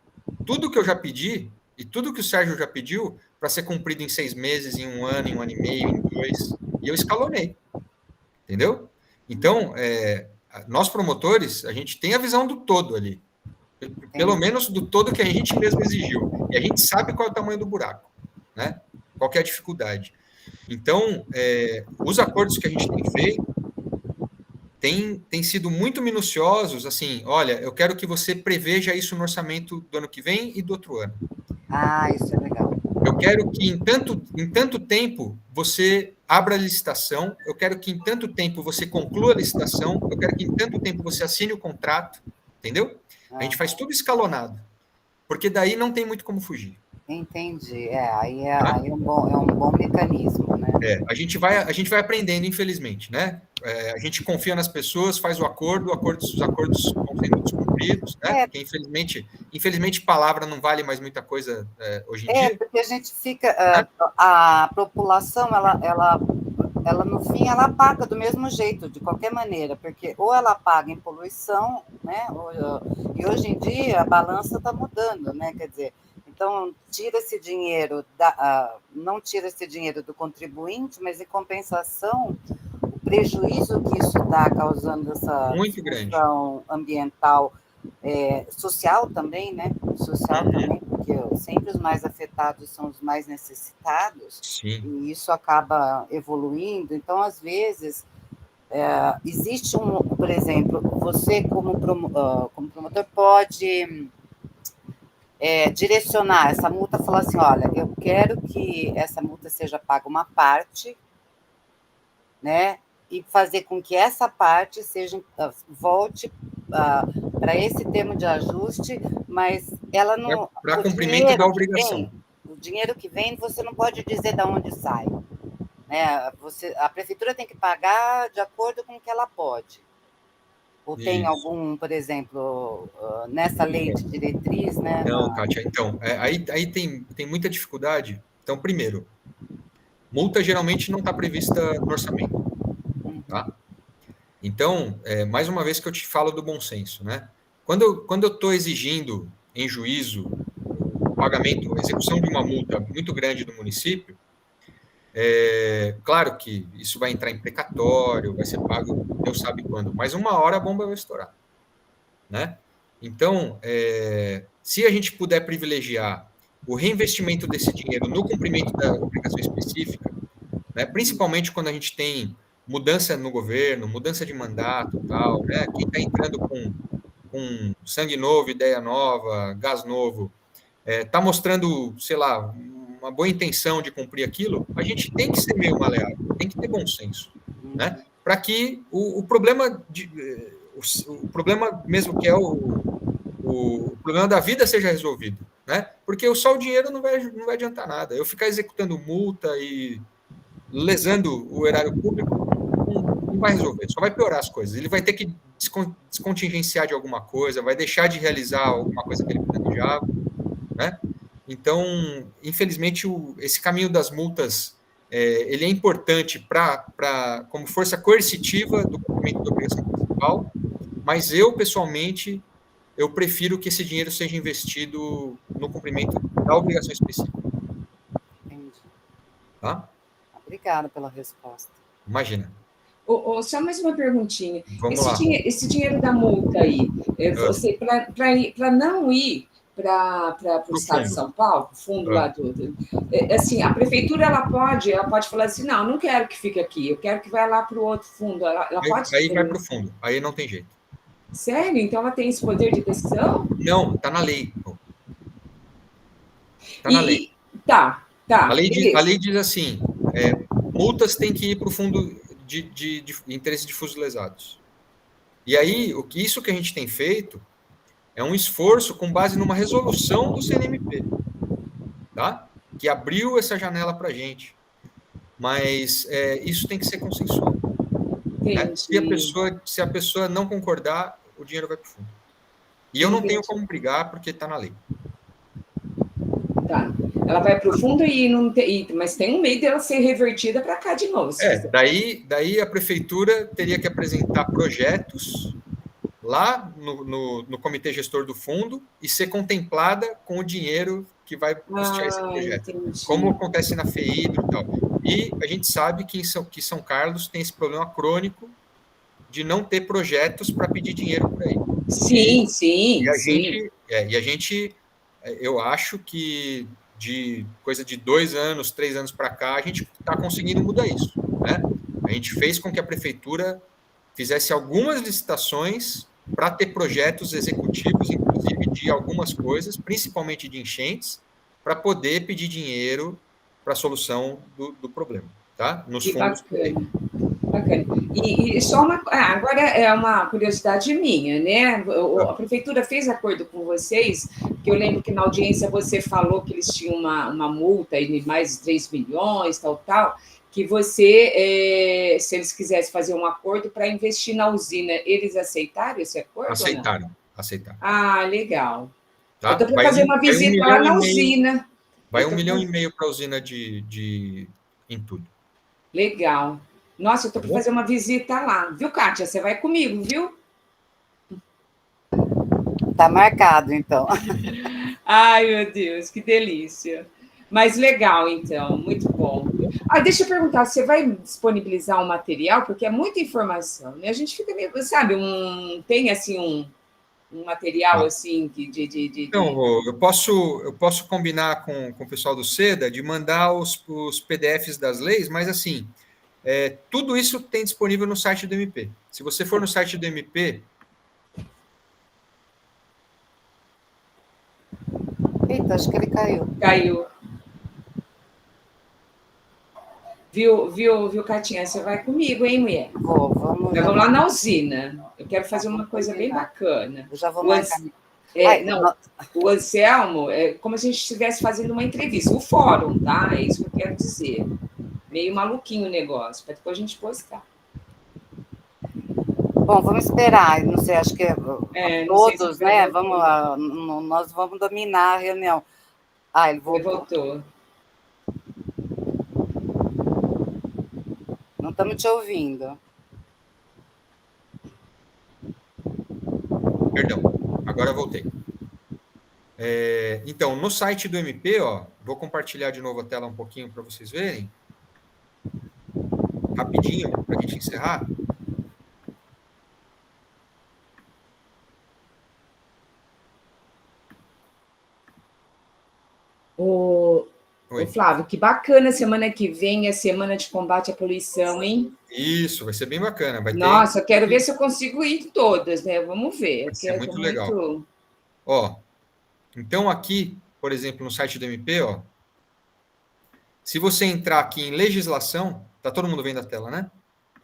tudo que eu já pedi e tudo que o Sérgio já pediu para ser cumprido em 6 meses, em 1 ano, em 1 ano e meio, em 2, e eu escalonei. Entendeu? Então, nós promotores, a gente tem a visão do todo ali. Pelo menos do todo que a gente mesmo exigiu. E a gente sabe qual é o tamanho do buraco, né? Qual que é a dificuldade. Então, os acordos que a gente tem feito têm sido muito minuciosos, assim, olha, eu quero que você preveja isso no orçamento do ano que vem e do outro ano. Isso é legal. Eu quero que em tanto tempo você abra a licitação, eu quero que em tanto tempo você conclua a licitação, eu quero que em tanto tempo você assine o contrato, entendeu? A gente faz tudo escalonado, porque daí não tem muito como fugir. Entendi. Aí é um bom mecanismo, né? A gente vai aprendendo, infelizmente, né? A gente confia nas pessoas, faz os acordos vão sendo descumpridos, né? Porque infelizmente palavra não vale mais muita coisa hoje em dia. Porque a gente fica... A população, ela no fim, ela paga do mesmo jeito, de qualquer maneira, porque ou ela paga em poluição, né? E hoje em dia a balança está mudando, né? Quer dizer, então tira esse dinheiro, não tira esse dinheiro do contribuinte, mas em compensação, o prejuízo que isso está causando essa muito grande ambiental social também, né? Social também, porque sempre os mais afetados são os mais necessitados. Sim. E isso acaba evoluindo. Então, às vezes, existe por exemplo, você como promotor pode direcionar essa multa, falar assim, olha, eu quero que essa multa seja paga uma parte, né? E fazer com que essa parte volte para esse termo de ajuste, mas ela não... Para cumprimento da obrigação. O dinheiro que vem, você não pode dizer de onde sai. Né? A prefeitura tem que pagar de acordo com o que ela pode. Ou tem algum, por exemplo, nessa lei de diretriz, né? Não, Kátia, então, aí tem muita dificuldade. Então, primeiro, multa geralmente não está prevista no orçamento, tá? Então, mais uma vez que eu te falo do bom senso, né? Quando eu estou exigindo em juízo o pagamento, a execução de uma multa muito grande do município, claro que isso vai entrar em precatório, vai ser pago, Deus sabe quando, mas uma hora a bomba vai estourar, né? Então, se a gente puder privilegiar o reinvestimento desse dinheiro no cumprimento da obrigação específica, né, principalmente quando a gente tem mudança no governo, mudança de mandato, tal, né? Quem está entrando com sangue novo, ideia nova, gás novo, está mostrando, sei lá, uma boa intenção de cumprir aquilo, a gente tem que ser meio maleável, tem que ter bom senso, né? Para que o problema o problema mesmo que é o problema da vida seja resolvido, né? Porque só o dinheiro não vai adiantar nada. Eu ficar executando multa e lesando o erário público não vai resolver, só vai piorar as coisas. Ele vai ter que descontingenciar de alguma coisa, vai deixar de realizar alguma coisa que ele planejava, né? Então, infelizmente, esse caminho das multas ele é importante como força coercitiva do cumprimento da obrigação principal, mas eu, pessoalmente, eu prefiro que esse dinheiro seja investido no cumprimento da obrigação específica. Entendi. Tá? Obrigada pela resposta. Imagina. Só mais uma perguntinha. Vamos lá. Esse dinheiro da multa aí, para não ir para o estado de São Paulo, fundo lá assim, a prefeitura ela pode falar assim, não quero que fique aqui, eu quero que vá lá para o outro fundo. Ela pode aí vai para o fundo, aí não tem jeito. Sério? Então ela tem esse poder de decisão? Não, está na lei. Está na lei. Tá. A lei diz assim, multas têm que ir para o fundo de interesses difusos lesados. E aí, isso que a gente tem feito é um esforço com base numa resolução do CNMP, tá? Que abriu essa janela para a gente. Mas isso tem que ser consensual. Né? Se a pessoa não concordar, o dinheiro vai para o fundo. E eu não tenho como brigar porque está na lei. Tá. Ela vai para o fundo mas tem um meio dela ser revertida para cá de novo. Daí a prefeitura teria que apresentar projetos lá no comitê gestor do fundo e ser contemplada com o dinheiro que vai custear esse projeto. Entendi. Como acontece na FEIDRO e tal. E a gente sabe que São Carlos tem esse problema crônico de não ter projetos para pedir dinheiro por aí. Sim. E a gente, eu acho que de coisa de 2 anos, 3 anos para cá, a gente está conseguindo mudar isso, né? A gente fez com que a prefeitura fizesse algumas licitações para ter projetos executivos, inclusive de algumas coisas, principalmente de enchentes, para poder pedir dinheiro para a solução do problema, tá? Nos fundos. Bacana. E só agora é uma curiosidade minha, né? A prefeitura fez acordo com vocês, porque eu lembro que na audiência você falou que eles tinham uma multa de mais de 3 milhões, tal, que você, se eles quisessem fazer um acordo para investir na usina, eles aceitaram esse acordo? Aceitaram. Ah, legal. Tá? Eu estou para fazer uma visita lá na usina. Vai 1,5 milhão para a usina de entulho. Legal. Nossa, eu estou para fazer uma visita lá. Viu, Kátia? Você vai comigo, viu? Tá marcado, então. Ai, meu Deus, que delícia. Mas legal, então, muito bom. Deixa eu perguntar, você vai disponibilizar um material? Porque é muita informação, né? A gente fica meio, sabe, tem assim um material assim Então, eu posso combinar com o pessoal do SEDA de mandar os PDFs das leis, mas assim, tudo isso tem disponível no site do MP. Se você for no site do MP... Eita, acho que ele caiu. Caiu. Viu, Catinha? Você vai comigo, hein, mulher? Vamos lá na usina. Eu quero fazer uma coisa bem bacana. Eu já vou marcar. O Anselmo, como se a gente estivesse fazendo uma entrevista. O fórum, tá? É isso que eu quero dizer. Meio maluquinho o negócio, para depois a gente postar. Bom, vamos esperar. Não sei, acho que todos, né? Nós vamos dominar a reunião. Ele voltou. Não estamos te ouvindo. Perdão, agora eu voltei. Então, no site do MP, vou compartilhar de novo a tela um pouquinho para vocês verem. Rapidinho, para a gente encerrar. Ô, Flávio, que bacana, semana que vem é semana de combate à poluição, hein? Isso, vai ser bem bacana. Nossa, eu quero ver se eu consigo ir todas, né? Vamos ver. É muito legal. Então aqui, por exemplo, no site do MP, se você entrar aqui em legislação, tá todo mundo vendo a tela, né?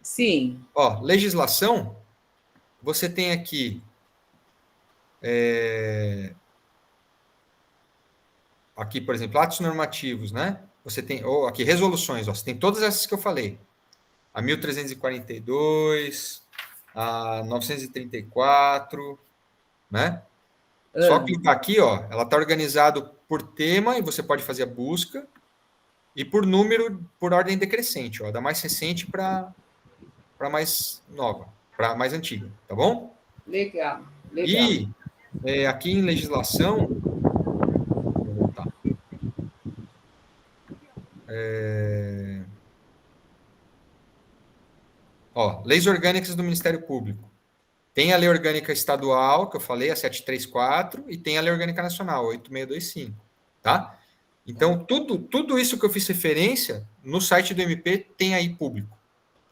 Sim. Legislação, você tem aqui aqui, por exemplo, atos normativos, né? Você tem, aqui, resoluções, você tem todas essas que eu falei. A 1342, a 934, né? Só clicar aqui, ela está organizada por tema, e você pode fazer a busca, e por número, por ordem decrescente, da mais recente para mais nova, para mais antiga, tá bom? Legal. E aqui em legislação, vou voltar. Leis orgânicas do Ministério Público. Tem a Lei Orgânica Estadual, que eu falei, a 734, e tem a Lei Orgânica Nacional, 8625, tá? Então, tudo isso que eu fiz referência, no site do MP tem aí público,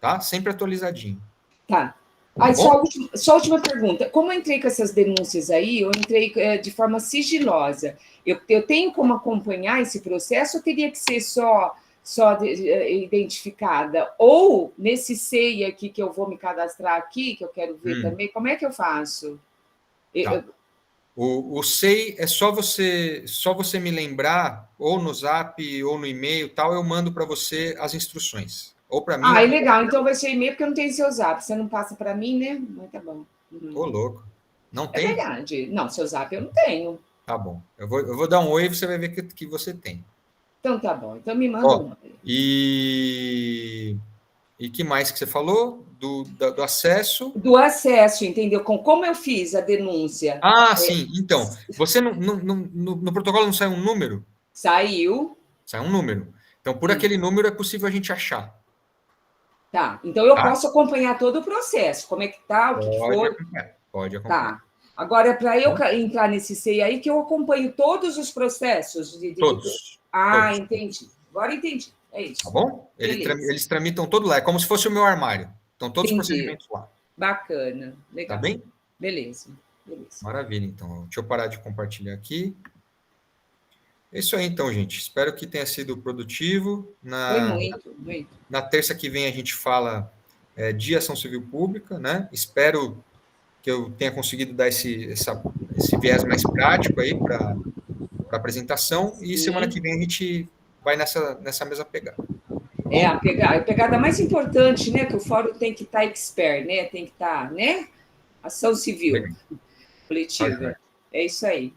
tá? Sempre atualizadinho. Tá. Só a última pergunta. Como eu entrei com essas denúncias aí, eu entrei de forma sigilosa. Eu tenho como acompanhar esse processo ou teria que ser só identificada? Ou nesse SEI aqui, que eu vou me cadastrar aqui, que eu quero ver também, como é que eu faço? Tá. O SEI é só você me lembrar, ou no Zap, ou no e-mail, tal, eu mando para você as instruções. Ou para mim. Legal. Então vai ser e-mail, porque eu não tenho seu Zap. Você não passa para mim, né? Mas tá bom. Ô, louco. Não tem? É verdade. Não, seu Zap eu não tenho. Tá bom. Eu vou dar um oi e você vai ver que você tem. Então tá bom. Então me manda um. E que mais que você falou? Do acesso? Do acesso, entendeu? Como eu fiz a denúncia. Sim. Então, você no protocolo não sai um número? Saiu. Sai um número. Então, por aquele número é possível a gente achar. Tá. Então eu posso acompanhar todo o processo. Como é que tá, o que for. Pode acompanhar. Tá. Agora, para eu entrar nesse SEI aí, que eu acompanho todos os processos. Todos. Entendi. Agora entendi. É isso. Tá bom? Eles tramitam todo lá. É como se fosse o meu armário. Estão todos os procedimentos lá. Bacana. Legal. Tá bem? Beleza. Maravilha, então. Deixa eu parar de compartilhar aqui. É isso aí, então, gente. Espero que tenha sido produtivo. Foi muito. Na terça que vem a gente fala de ação civil pública, né? Espero que eu tenha conseguido dar esse viés mais prático aí para a apresentação. E semana que vem a gente vai nessa mesma pegada. A pegada mais importante, né? Que o fórum tem que estar expert, né? Tem que estar, né? Ação civil coletiva. É isso aí.